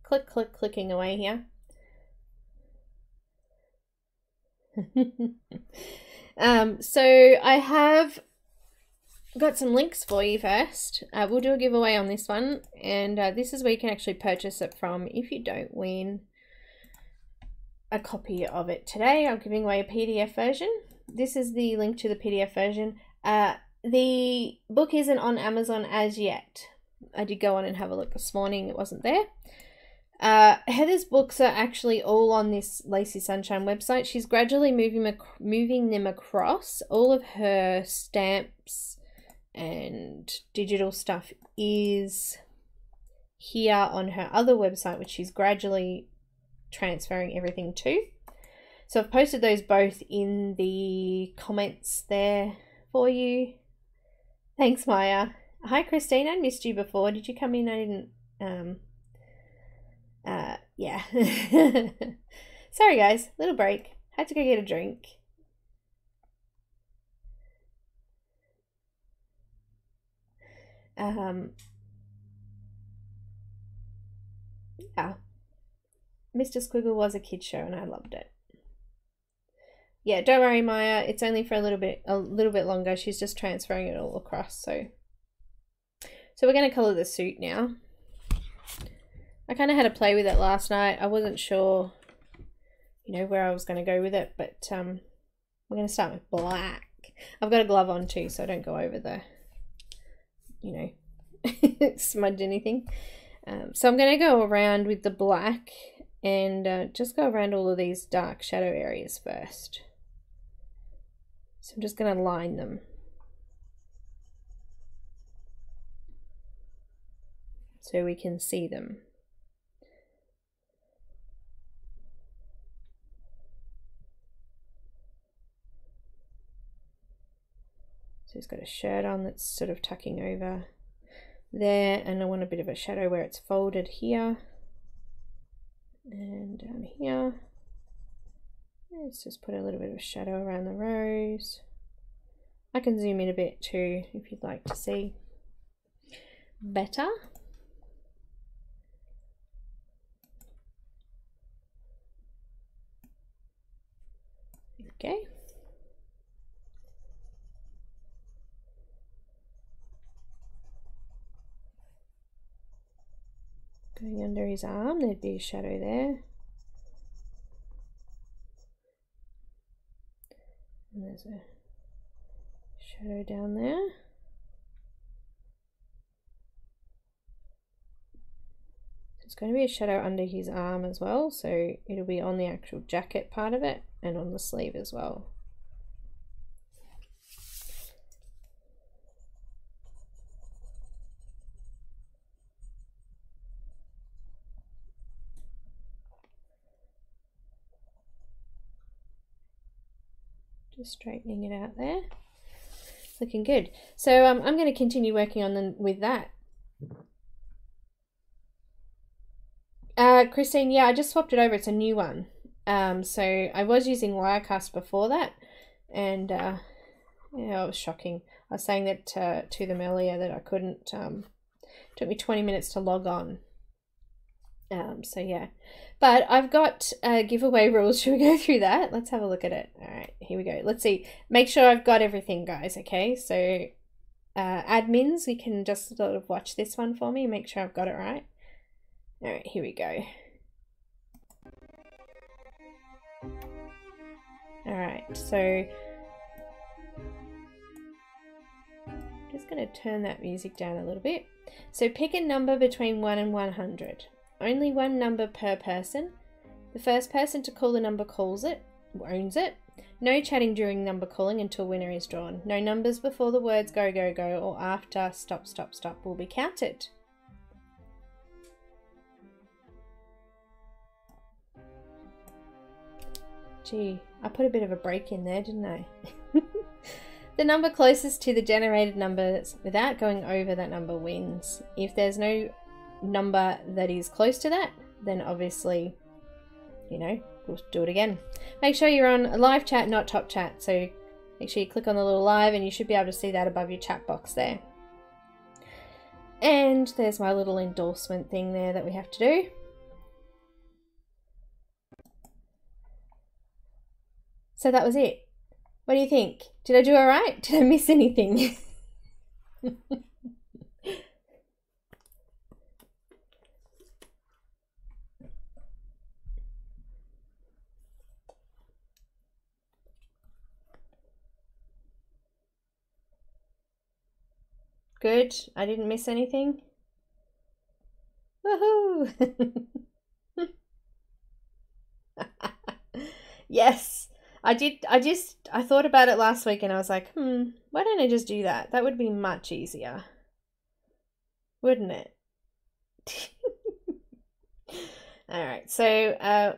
Clicking away here. So I have got some links for you first. We'll do a giveaway on this one, and this is where you can actually purchase it from if you don't win a copy of it today. I'm giving away a PDF version. This is the link to the PDF version. The book isn't on Amazon as yet. I did go on and have a look this morning. It wasn't there. Heather's books are actually all on this Lacy Sunshine website. She's gradually moving them across. All of her stamps and digital stuff is here on her other website, which she's gradually transferring everything to. So I've posted those both in the comments there for you. Thanks, Maya. Hi, Christine. I missed you before. Did you come in? I didn't. Yeah. Sorry, guys. Little break. Had to go get a drink. Yeah. Mr. Squiggle was a kid's show and I loved it. Yeah, don't worry, Maya. It's only for a little bit longer. She's just transferring it all across. So we're going to colour the suit now. I kind of had to play with it last night. I wasn't sure, you know, where I was going to go with it, but we're going to start with black. I've got a glove on too, so I don't go over the, you know, smudge anything. So I'm going to go around with the black and just go around all of these dark shadow areas first. So I'm just going to line them. So we can see them. So he's got a shirt on that's sort of tucking over there, and I want a bit of a shadow where it's folded here and down here. Let's just put a little bit of a shadow around the rose. I can zoom in a bit too if you'd like to see better. Okay. Going under his arm, there'd be a shadow there. And there's a shadow down there. There's going to be a shadow under his arm as well, so it'll be on the actual jacket part of it and on the sleeve as well. Just straightening it out there. Looking good. So I'm going to continue working on them with that. Christine, yeah, I just swapped it over. It's a new one. So I was using Wirecast before that, and yeah, it was shocking. I was saying that to them earlier that I couldn't. It took me 20 minutes to log on. So yeah, but I've got giveaway rules. Should we go through that? Let's have a look at it. All right, here we go. Let's see. Make sure I've got everything, guys. Okay, so admins, you can just sort of watch this one for me and make sure I've got it right. All right, here we go. All right, so just going to turn that music down a little bit. So pick a number between 1 and 100. Only one number per person. The first person to call the number calls it, owns it. No chatting during number calling until winner is drawn. No numbers before the words go, go, go, or after stop, stop, stop will be counted. Gee, I put a bit of a break in there, didn't I? The number closest to the generated numbers without going over that number wins. If there's no number that is close to that, then obviously, you know, we'll do it again. Make sure you're on live chat, not top chat. So make sure you click on the little live and you should be able to see that above your chat box there. And there's my little endorsement thing there that we have to do. So that was it. What do you think? Did I do all right? Did I miss anything? Good. I didn't miss anything. Woohoo! Yes. I thought about it last week and I was like, why don't I just do that? That would be much easier. Wouldn't it? Alright, so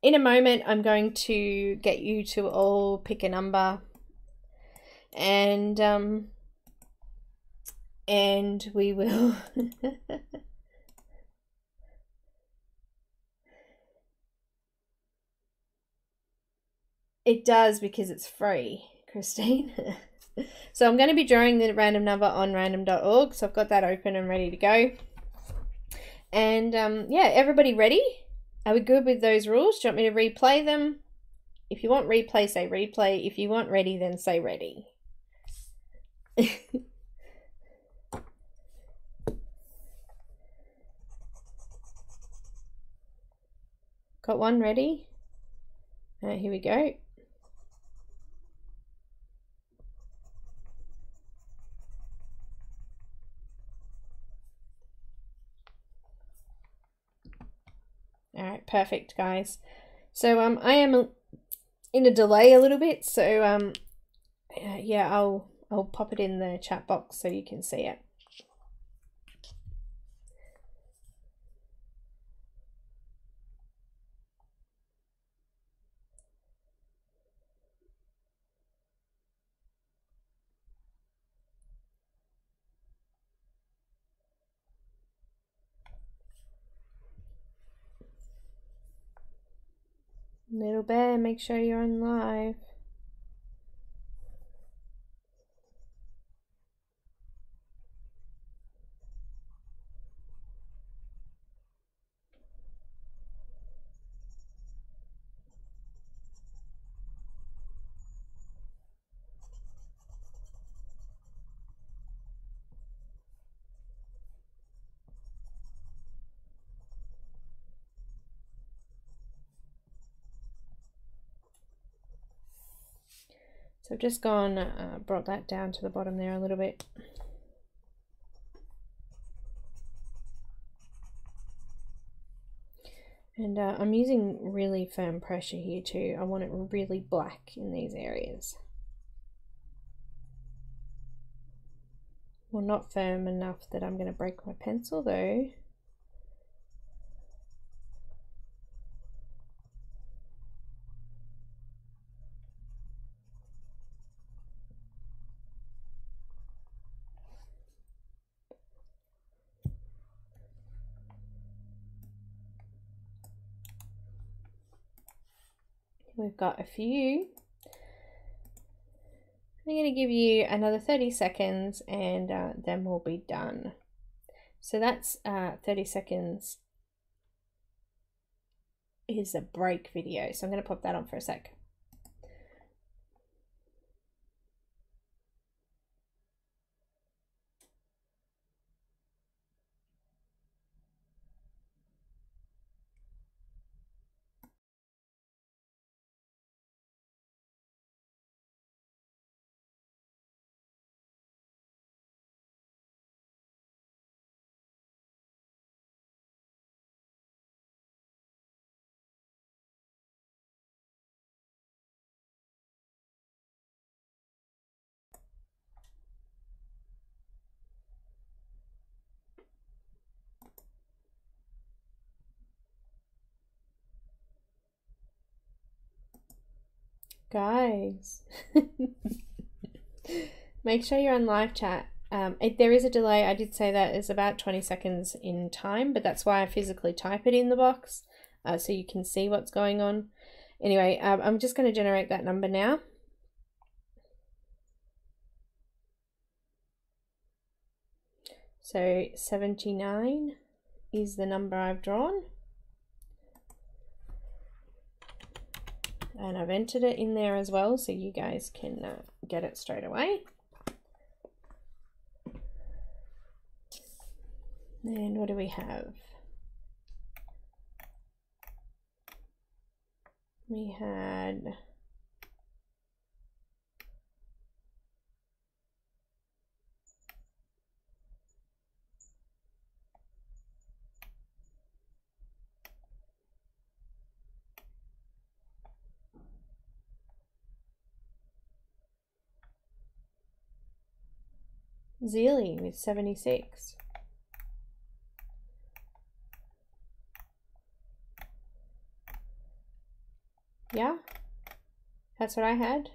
in a moment I'm going to get you to all pick a number and we will It does because it's free, Christine. So I'm going to be drawing the random number on random.org. So I've got that open and ready to go. And yeah, everybody ready? Are we good with those rules? Do you want me to replay them? If you want replay, say replay. If you want ready, then say ready. Got one ready? Here we go. All right, perfect, guys. So I am in a delay a little bit, so yeah, I'll pop it in the chat box so you can see it. Little bear, make sure you're on live. So I've just gone, brought that down to the bottom there a little bit. And I'm using really firm pressure here too. I want it really black in these areas. Well, not firm enough that I'm going to break my pencil though. We've got a few. I'm going to give you another 30 seconds and then we'll be done. So that's 30 seconds is a break video. So I'm going to pop that on for a sec. Guys, make sure you're on live chat. There is a delay. I did say that is about 20 seconds in time, but that's why I physically type it in the box so you can see what's going on. Anyway, I'm just going to generate that number now. So 79 is the number I've drawn. And I've entered it in there as well, so you guys can get it straight away. And what do we have? We had Zealy with 76. Yeah, that's what I had.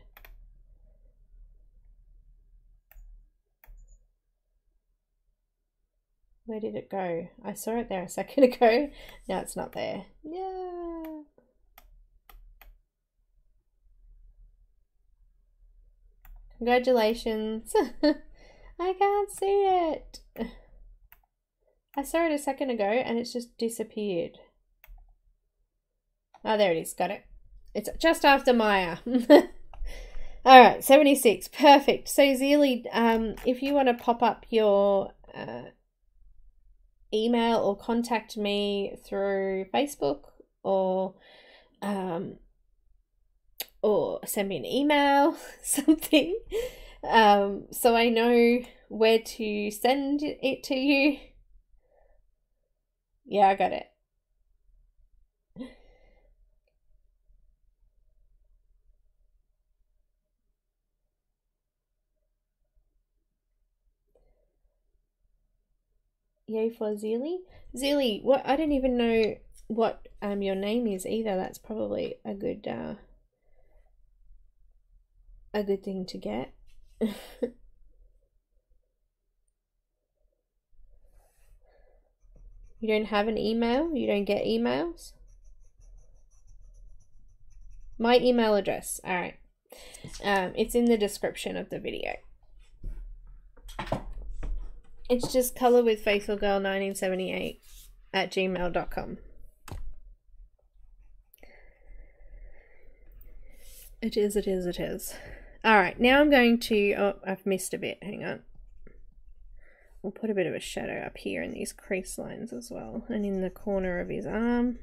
Where did it go? I saw it there a second ago. Now it's not there. Yeah. Congratulations. I can't see it. I saw it a second ago and it's just disappeared. Oh, there it is. Got it. It's just after Maya. All right, 76. Perfect. So Zealy, if you want to pop up your email or contact me through Facebook or send me an email, something, so I know where to send it to you. Yeah, I got it. Yay for Zealy. Zealy, what? I don't even know what your name is either. That's probably a good thing to get. You don't have an email? You don't get emails? My email address. All right. It's in the description of the video. It's just colorwithfaithfulgirl1978@gmail.com. It is. All right, now I'm going to, oh, I've missed a bit. Hang on. We'll put a bit of a shadow up here in these crease lines as well, and in the corner of his arm.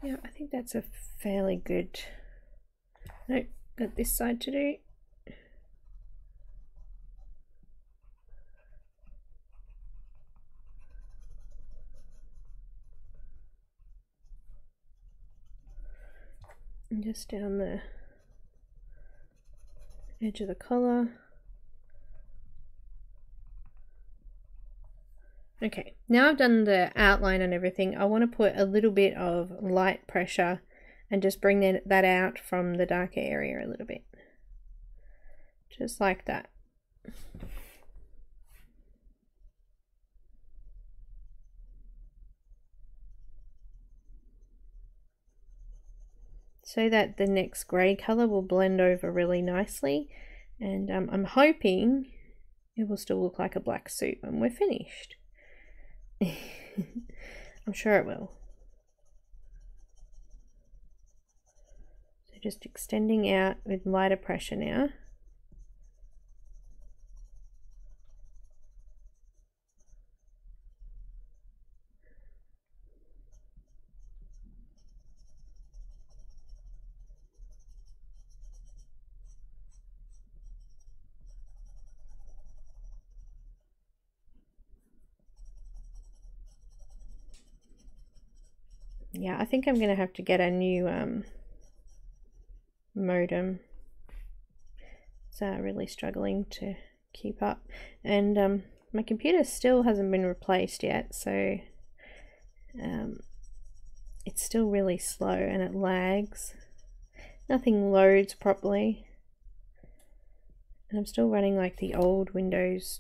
Yeah, I think that's a fairly good, nope, got this side to do. And just down the edge of the collar. Okay, now I've done the outline and everything, I want to put a little bit of light pressure and just bring that out from the darker area a little bit. Just like that. So that the next grey colour will blend over really nicely, and I'm hoping it will still look like a black suit when we're finished. I'm sure it will. So just extending out with lighter pressure now. Yeah, I think I'm going to have to get a new modem. It's really struggling to keep up. And my computer still hasn't been replaced yet, so it's still really slow and it lags. Nothing loads properly. And I'm still running like the old Windows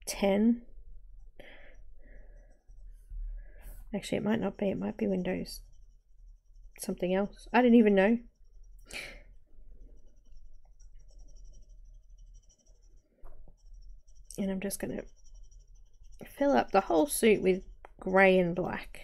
10. Actually, it might not be. It might be Windows something else. I don't even know. And I'm just going to fill up the whole suit with grey and black.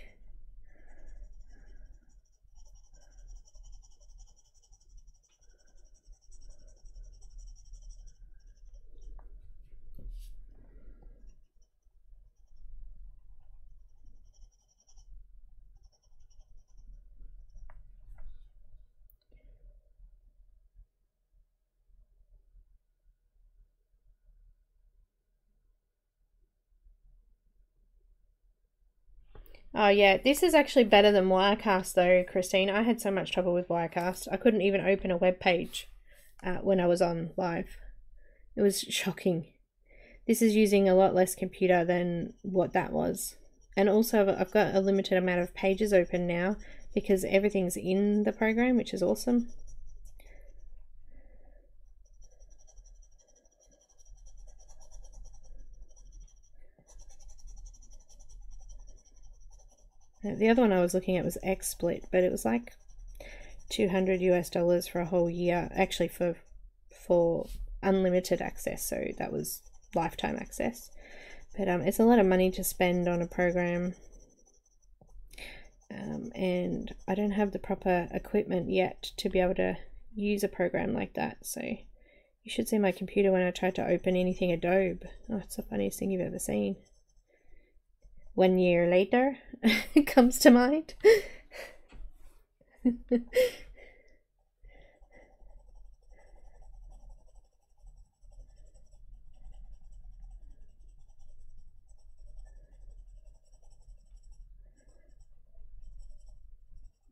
Oh yeah, this is actually better than Wirecast though, Christine. I had so much trouble with Wirecast. I couldn't even open a web page when I was on live. It was shocking. This is using a lot less computer than what that was. And also I've got a limited amount of pages open now because everything's in the program, which is awesome. The other one I was looking at was XSplit, but it was like $200 US for a whole year, actually for unlimited access, so that was lifetime access. But it's a lot of money to spend on a program, and I don't have the proper equipment yet to be able to use a program like that. So you should see my computer when I tried to open anything Adobe. Oh, it's the funniest thing you've ever seen. 1 year later, it comes to mind.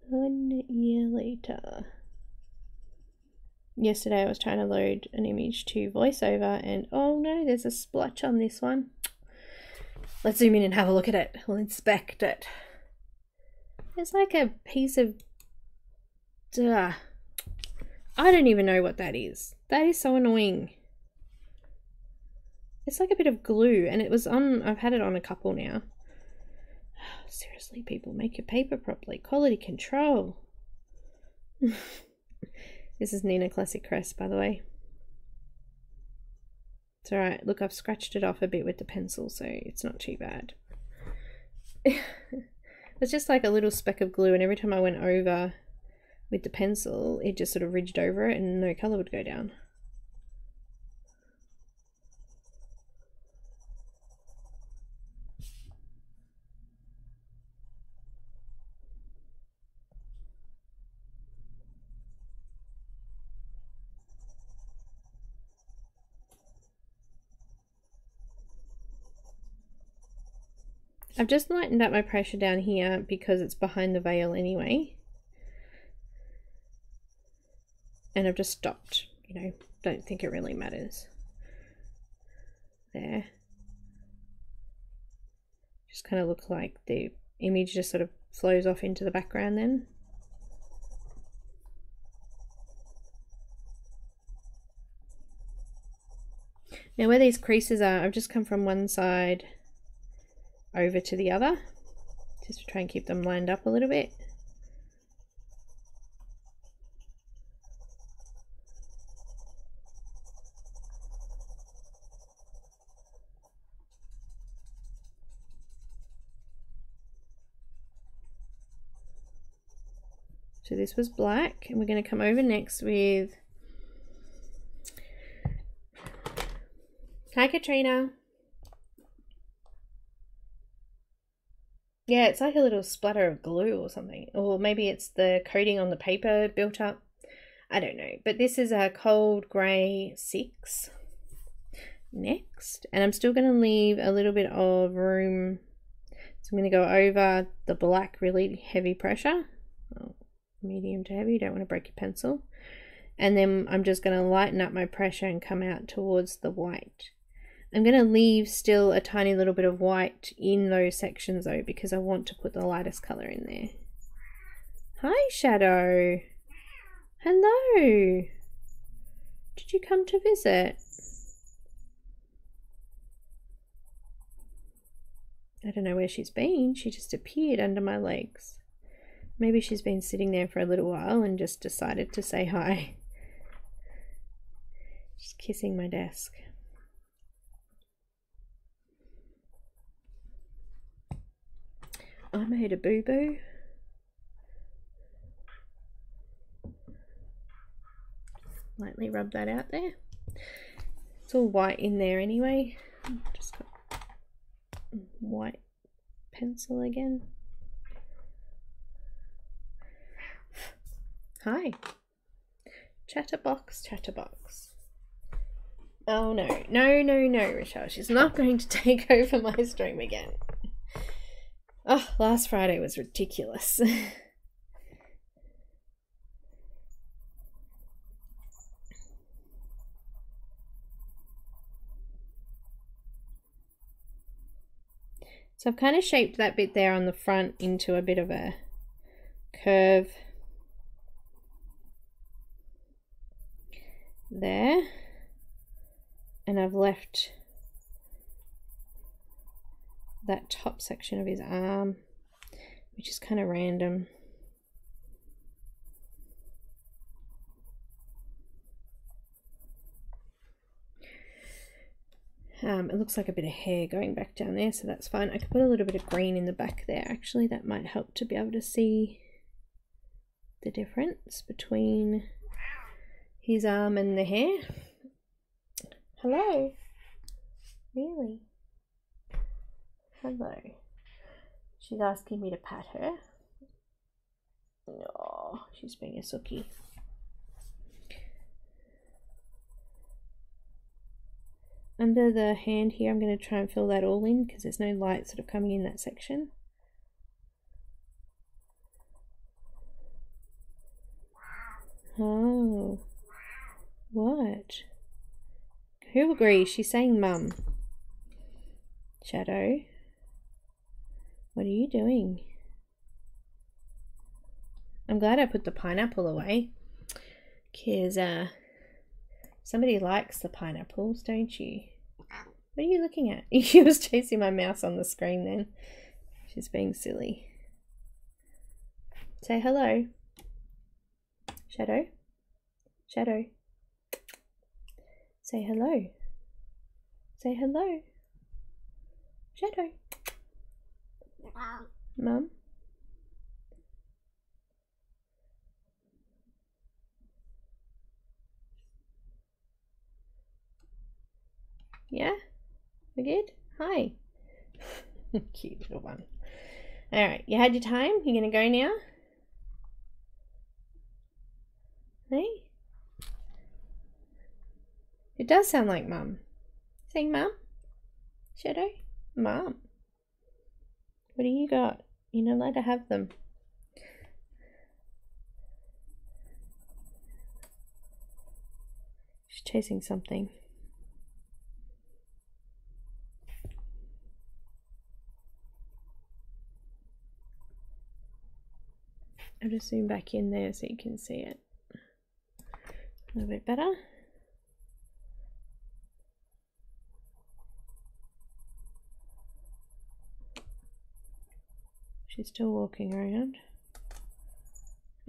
One year later. Yesterday I was trying to load an image to VoiceOver and oh no, there's a splotch on this one. Let's zoom in and have a look at it. We'll inspect it. There's like a piece of... I don't even know what that is. That is so annoying. It's like a bit of glue and it was on... I've had it on a couple now. Seriously, people, make your paper properly. Quality control. This is Neenah Classic Crest, by the way. It's alright. Look, I've scratched it off a bit with the pencil, so it's not too bad. It's just like a little speck of glue, and every time I went over with the pencil, it just sort of ridged over it and no colour would go down. I've just lightened up my pressure down here because it's behind the veil anyway. And I've just stopped, you know, don't think it really matters. There. Just kind of look like the image just sort of flows off into the background then. Now where these creases are, I've just come from one side over to the other, just to try and keep them lined up a little bit. So this was black, and we're going to come over next with... Hi Katrina! Yeah, it's like a little splatter of glue or something. Or maybe it's the coating on the paper built up. I don't know. But this is a cold grey 6 next. And I'm still going to leave a little bit of room. So I'm going to go over the black, really heavy pressure. Oh, medium to heavy. You don't want to break your pencil. And then I'm just going to lighten up my pressure and come out towards the white. I'm going to leave still a tiny little bit of white in those sections though, because I want to put the lightest colour in there. Hi Shadow! Hello! Did you come to visit? I don't know where she's been. She just appeared under my legs. Maybe she's been sitting there for a little while and just decided to say hi. Just kissing my desk. I made a boo-boo. Lightly rub that out there. It's all white in there anyway. Just got white pencil again. Hi. Chatterbox, chatterbox. Oh no, no, no, no, Rochelle. She's not going to take over my stream again. Oh, last Friday was ridiculous. So I've kind of shaped that bit there on the front into a bit of a curve there, and I've left that top section of his arm, which is kind of random. It looks like a bit of hair going back down there, so that's fine. I could put a little bit of green in the back there. Actually, that might help to be able to see the difference between his arm and the hair. Hello? Really? Hello. She's asking me to pat her. Oh, she's being a sookie. Under the hand here, I'm going to try and fill that all in because there's no light sort of coming in that section. Oh. What? Who agrees? She's saying mum. Shadow. What are you doing? I'm glad I put the pineapple away. Because, somebody likes the pineapples, don't you? What are you looking at? She was chasing my mouse on the screen then. She's being silly. Say hello. Shadow. Shadow. Say hello. Say hello. Shadow. Mum. Yeah? We're good? Hi. Cute little one. Alright, you had your time? You're gonna go now? Hey? It does sound like mum. Saying mum? Shadow? Mum. What do you got? You're not allowed to have them. She's chasing something. I'll just zoom back in there so you can see it a little bit better. She's still walking around.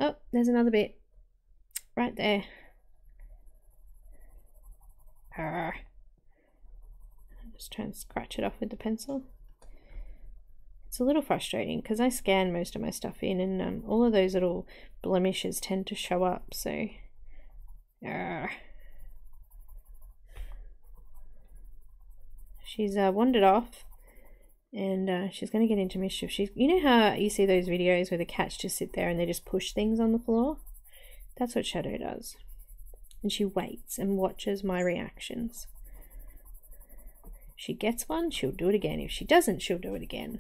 Oh, there's another bit right there. I'll just try and scratch it off with the pencil. It's a little frustrating because I scan most of my stuff in, and all of those little blemishes tend to show up, so she's wandered off, and she's going to get into mischief. You know how you see those videos where the cats just sit there and they just push things on the floor? That's what Shadow does. And she waits and watches my reactions. If she gets one, she'll do it again. If she doesn't, she'll do it again.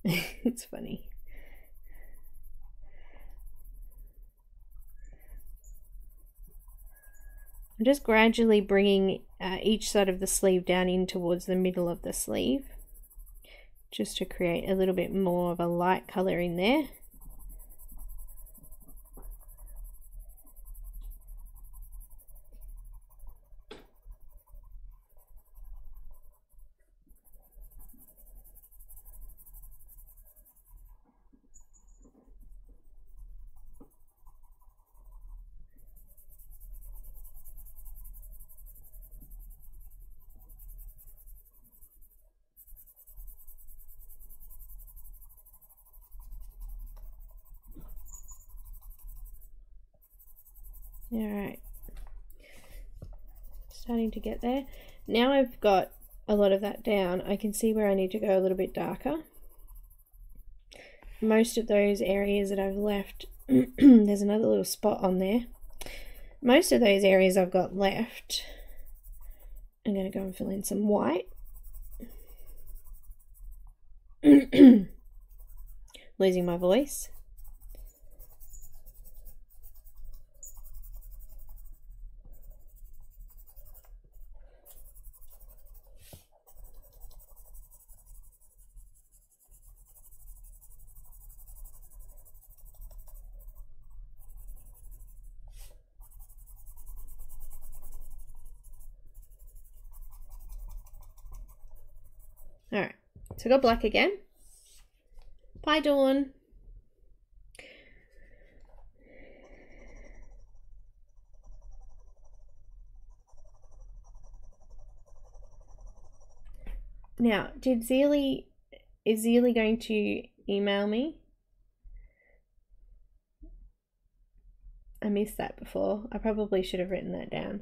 It's funny. I'm just gradually bringing each side of the sleeve down in towards the middle of the sleeve, just to create a little bit more of a light color in there. Alright. Starting to get there. Now I've got a lot of that down, I can see where I need to go a little bit darker. Most of those areas that I've left, there's another little spot on there. Most of those areas I've got left, I'm going to go and fill in some white. Losing my voice. Alright, so I got black again. Bye, Dawn. Now, is Zealy going to email me? I missed that before. I probably should have written that down.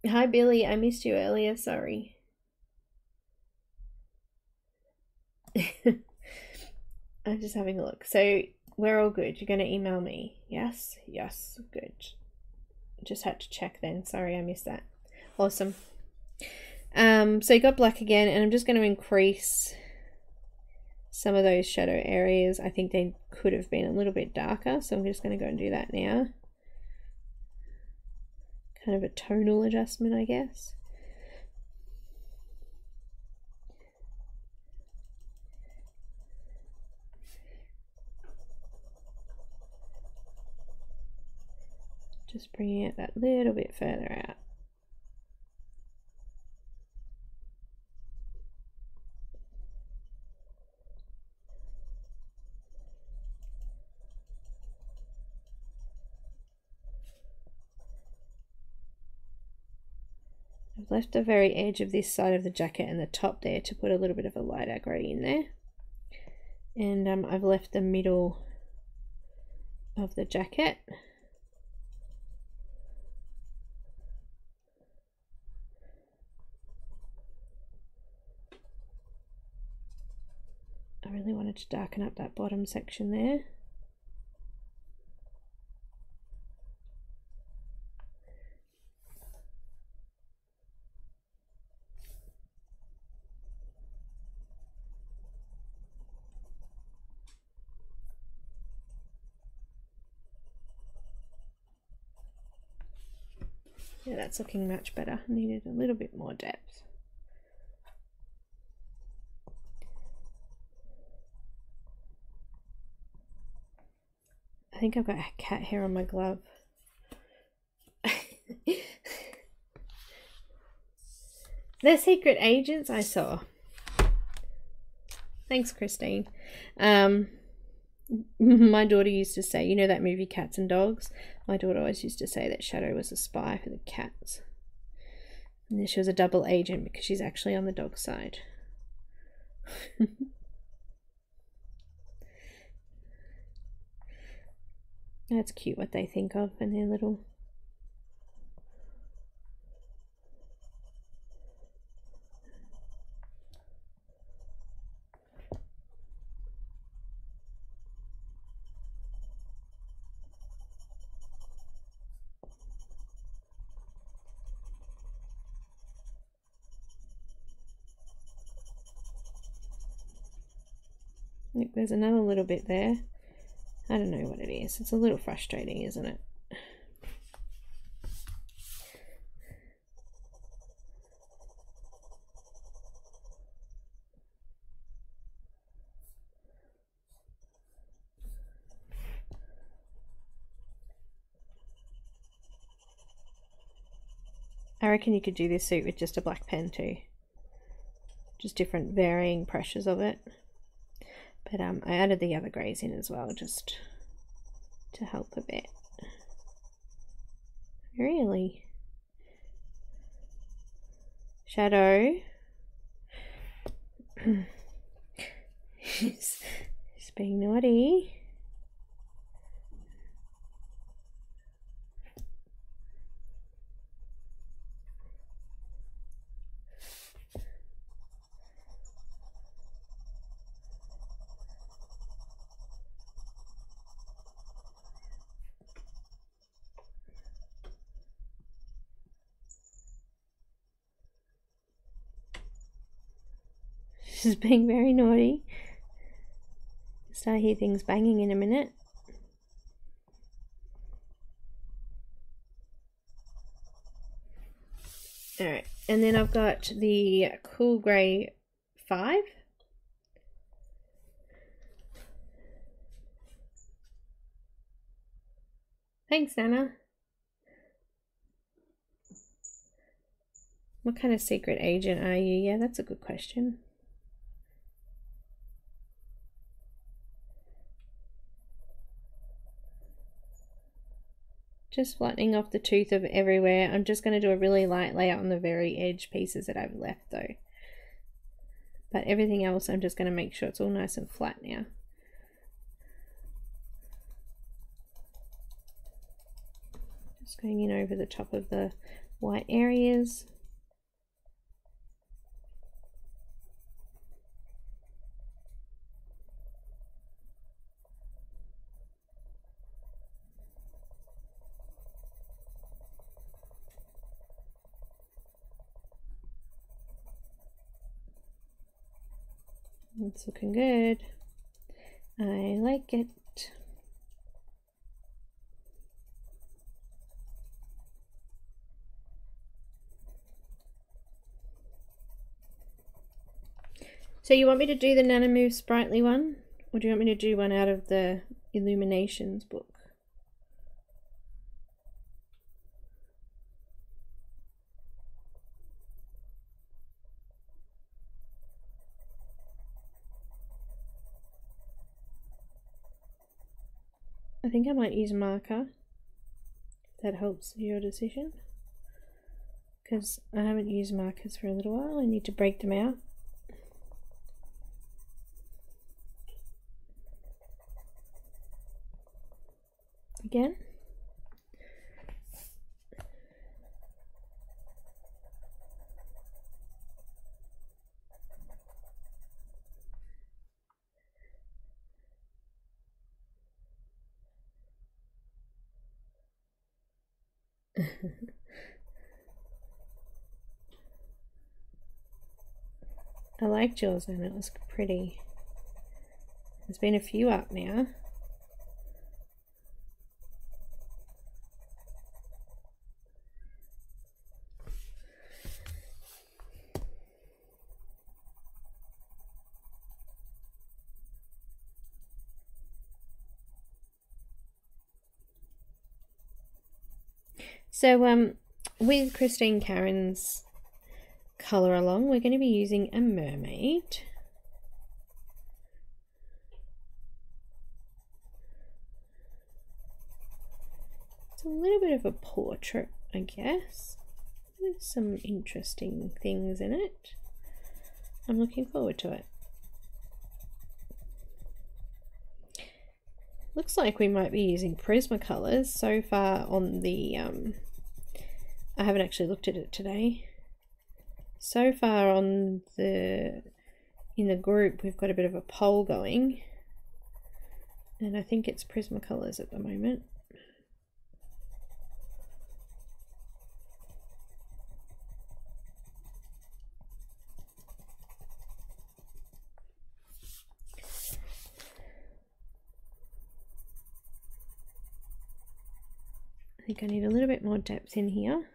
Hi Billy, I missed you earlier, sorry. I'm just having a look. So we're all good. You're going to email me. Yes? Yes. Good. Just had to check then. Sorry, I missed that. Awesome. So you got black again, and I'm just going to increase some of those shadow areas. I think they could have been a little bit darker, so I'm just going to go and do that now. Kind of a tonal adjustment, I guess. Just bringing it that little bit further out. I've left the very edge of this side of the jacket and the top there to put a little bit of a lighter grey in there. And I've left the middle of the jacket. I really wanted to darken up that bottom section there. Yeah, that's looking much better. Needed a little bit more depth. I think I've got cat hair on my glove. They're secret agents, I saw. Thanks, Christine. My daughter used to say, you know that movie Cats and Dogs? My daughter always used to say that Shadow was a spy for the cats. And then she was a double agent because she's actually on the dog side. That's cute what they think of and their little... Look, there's another little bit there. I don't know what it is. It's a little frustrating, isn't it? I reckon you could do this suit with just a black pen too. Just different varying pressures of it. But I added the other greys in as well, just to help a bit. Really? Shadow. She's being naughty. She's being very naughty. Start to hear things banging in a minute. Alright, and then I've got the Cool Grey 5. Thanks, Neenah. What kind of secret agent are you? Yeah, that's a good question. Just flattening off the tooth of everywhere. I'm just going to do a really light layer on the very edge pieces that I've left though. But everything else I'm just going to make sure it's all nice and flat now. Just going in over the top of the white areas. It's looking good. I like it. So you want me to do the Nanomove Sprightly one? Or do you want me to do one out of the Illuminations book? I think I might use marker. If that helps your decision. Because I haven't used markers for a little while. I need to break them out. Again. I liked yours and it was pretty. There's been a few up now. So with Christine Caran's colour along, we're going to be using a mermaid. It's a little bit of a portrait, I guess. There's some interesting things in it. I'm looking forward to it. Looks like we might be using Prismacolors so far on the I haven't actually looked at it today. So far on the in the group we've got a bit of a poll going, and I think it's Prismacolors at the moment. I think I need a little bit more depth in here,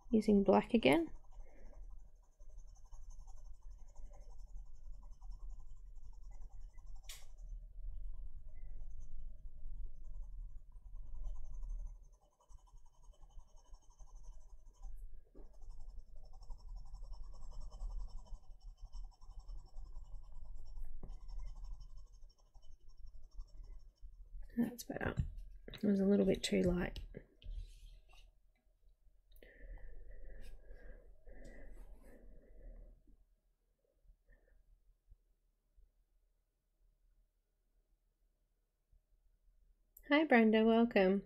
using black again. That's better. It was a little bit too light. Hi Brenda, welcome.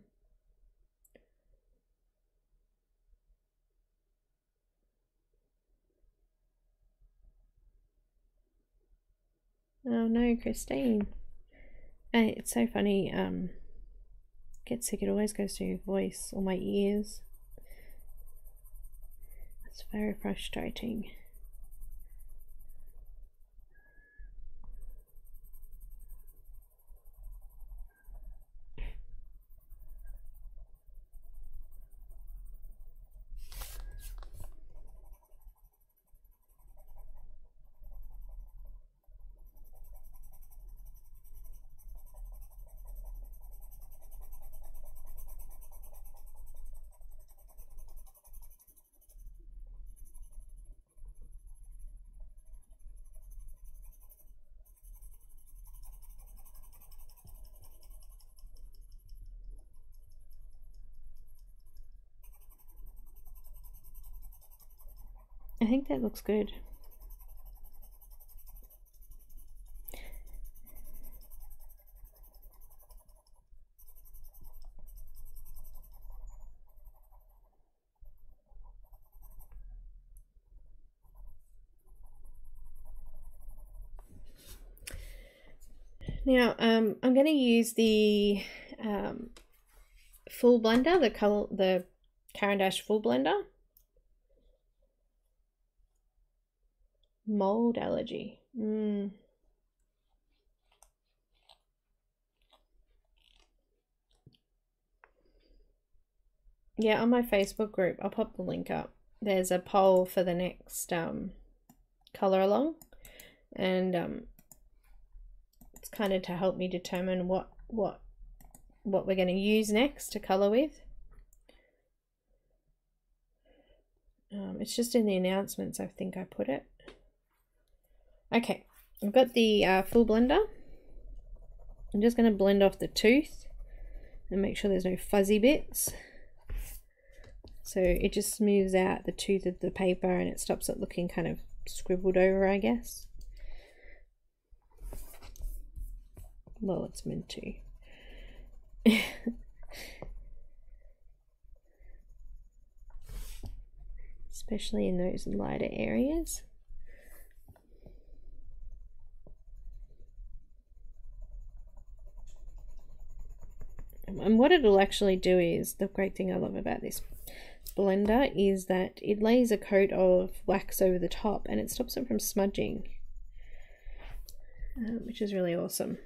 Oh no, Christine. It's so funny, get sick, it always goes to your voice or my ears. It's very frustrating. I think that looks good. Now, I'm going to use the full blender, the Caran full blender. Mold allergy. Yeah, on my Facebook group, I'll pop the link up. There's a poll for the next color along, and it's kind of to help me determine what we're going to use next to color with. It's just in the announcements, I think I put it. Okay, I've got the full blender. I'm just going to blend off the tooth and make sure there's no fuzzy bits. So it just smooths out the tooth of the paper and it stops it looking kind of scribbled over, I guess. Well, it's meant to. Especially in those lighter areas. And what it'll actually do is, the great thing I love about this blender is that it lays a coat of wax over the top and it stops it from smudging, which is really awesome.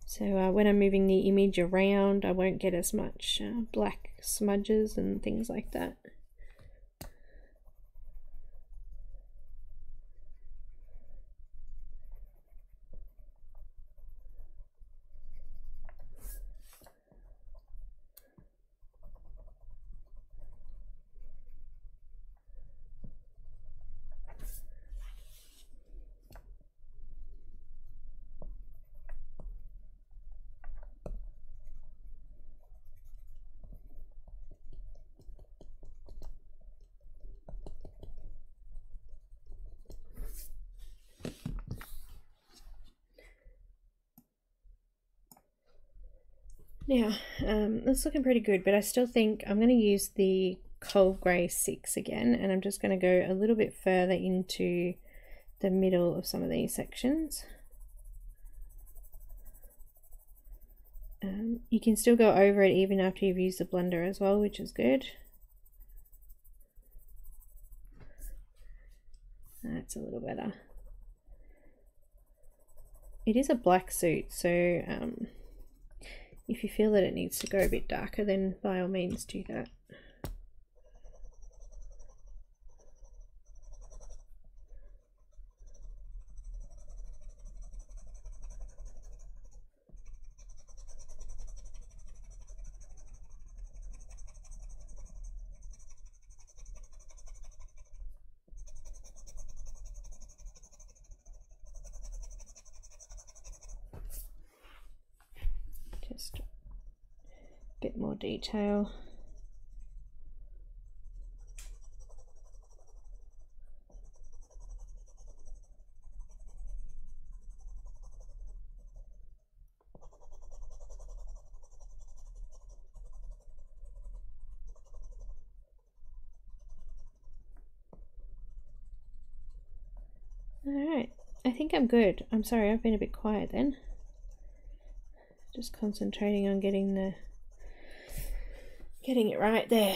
So when I'm moving the image around, I won't get as much black smudges and things like that. Now, that's looking pretty good, but I still think I'm going to use the Cold Grey 6 again, and I'm just going to go a little bit further into the middle of some of these sections. You can still go over it even after you've used the blender as well, which is good. That's a little better. It is a black suit, so if you feel that it needs to go a bit darker, then by all means do that. Just a bit more detail. I think I'm good. I'm sorry, I've been a bit quiet then. Just concentrating on getting it right there.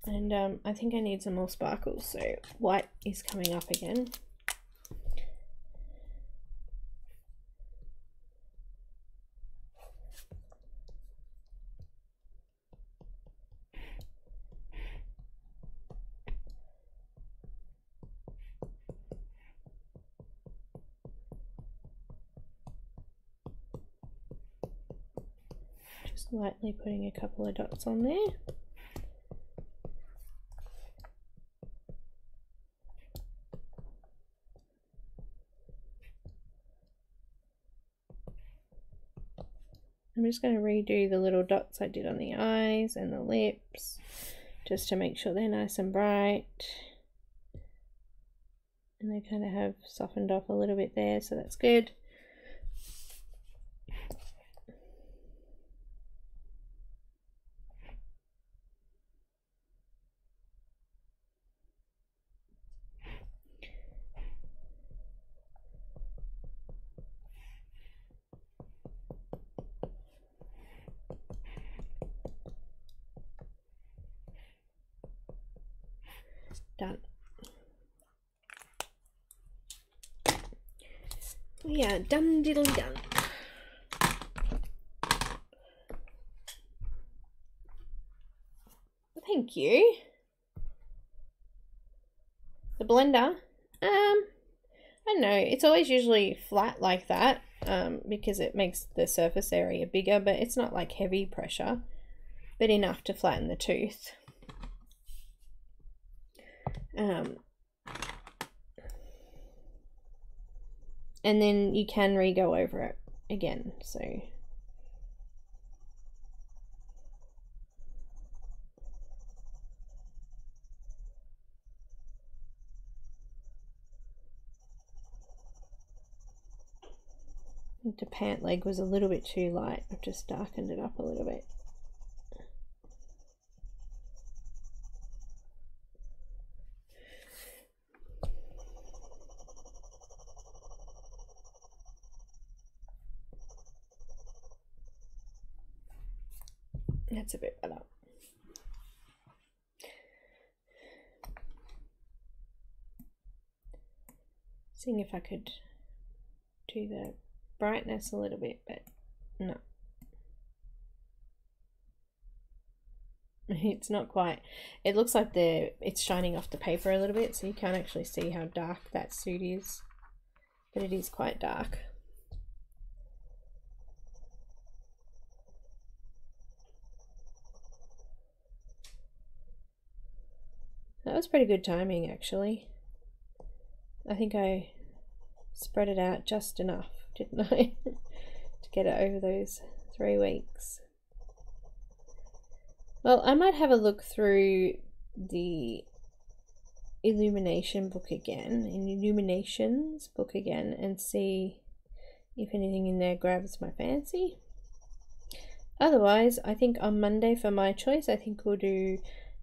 And I think I need some more sparkles, so white is coming up again. Just lightly putting a couple of dots on there. I'm just going to redo the little dots I did on the eyes and the lips, just to make sure they're nice and bright. And they kind of have softened off a little bit there, so that's good. Done. We are done diddly done. Thank you. The blender, I don't know, it's always usually flat like that, because it makes the surface area bigger, but it's not like heavy pressure, but enough to flatten the tooth. And then you can re-go over it again, so I think the pant leg was a little bit too light. I've just darkened it up a little bit. That's a bit better. Seeing if I could do the brightness a little bit, but no. It's not quite. It looks like it's shining off the paper a little bit, so you can't actually see how dark that suit is, but it is quite dark. That was pretty good timing, actually. I think I spread it out just enough, didn't I? To get it over those 3 weeks. Well, I might have a look through the Illuminations book again, and see if anything in there grabs my fancy. Otherwise, I think on Monday for my choice, I think we'll do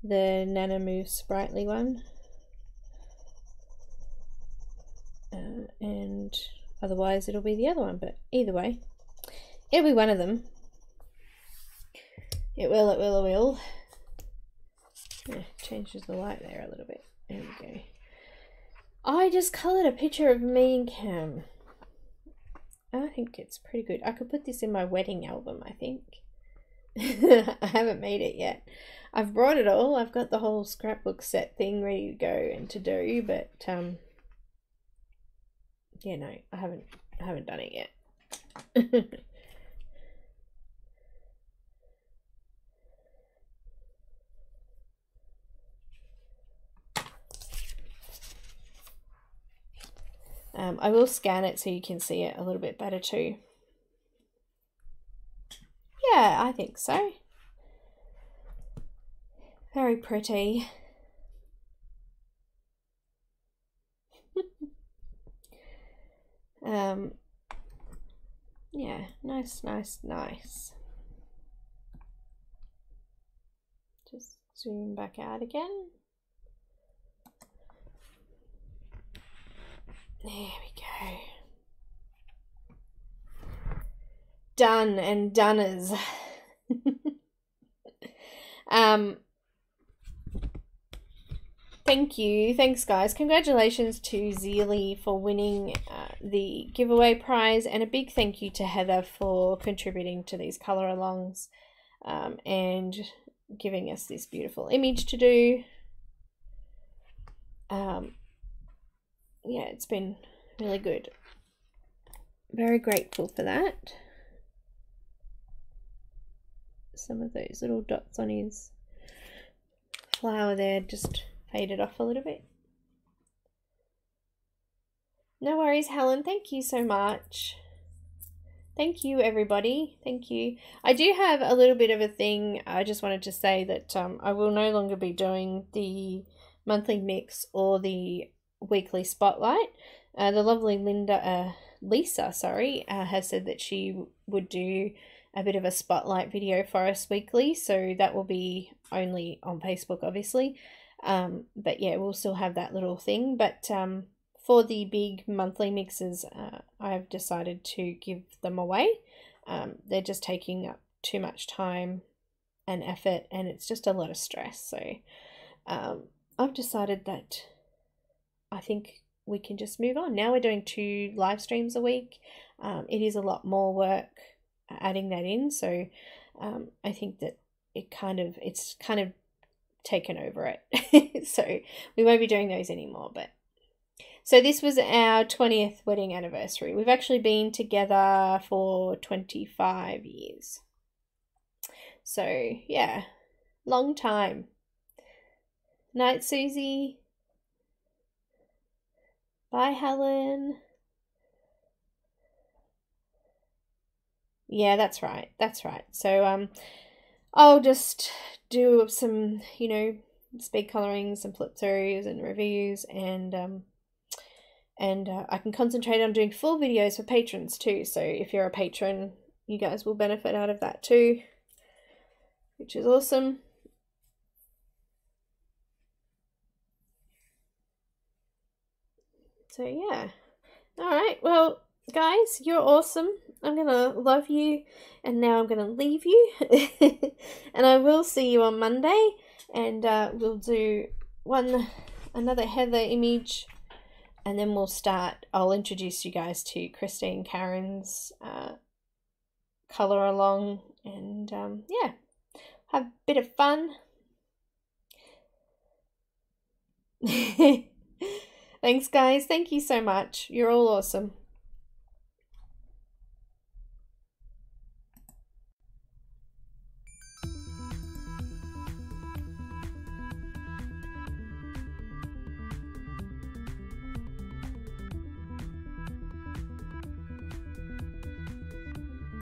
the Nana Mousse Sprightly one. And otherwise it'll be the other one, but either way, it'll be one of them. It will. Yeah, changes the light there a little bit. There we go. I just coloured a picture of me and Cam. I think it's pretty good. I could put this in my wedding album, I think. I haven't made it yet. I've brought it all. I've got the whole scrapbook set thing ready to go and to do, but yeah, no, I haven't done it yet. I will scan it so you can see it a little bit better too. Yeah, I think so. Very pretty. Yeah, nice. Just zoom back out again. There we go. Done and doners. Thank you. Thanks, guys. Congratulations to Zeely for winning the giveaway prize, and a big thank you to Heather for contributing to these color alongs and giving us this beautiful image to do. Yeah, it's been really good. Very grateful for that. Some of those little dots on his flower there just faded off a little bit. No worries, Helen. Thank you so much. Thank you, everybody. Thank you. I do have a little bit of a thing. I just wanted to say that I will no longer be doing the monthly mix or the weekly spotlight. The lovely Lisa, has said that she would do a bit of a spotlight video for us weekly, so that will be only on Facebook, obviously. But yeah, we'll still have that little thing. But for the big monthly mixes, I've decided to give them away. They're just taking up too much time and effort, and it's just a lot of stress. So I've decided that I think we can just move on. Now we're doing 2 live streams a week. It is a lot more work adding that in, so I think that it's kind of taken over it. So we won't be doing those anymore. But so this was our 20th wedding anniversary. We've actually been together for 25 years. So yeah, long time. Night, Susie. Bye, Helen. Yeah, that's right. That's right. So I'll just do some, speed coloring, some flip throughs and reviews, and I can concentrate on doing full videos for patrons too. So if you're a patron, you guys will benefit out of that too, which is awesome. So yeah. All right. Well, guys, you're awesome. I'm gonna love you, and now I'm gonna leave you. And I will see you on Monday, and we'll do another Heather image, and then we'll start. I'll introduce you guys to Christine and Karen's color along, and yeah, have a bit of fun. Thanks, guys. Thank you so much. You're all awesome.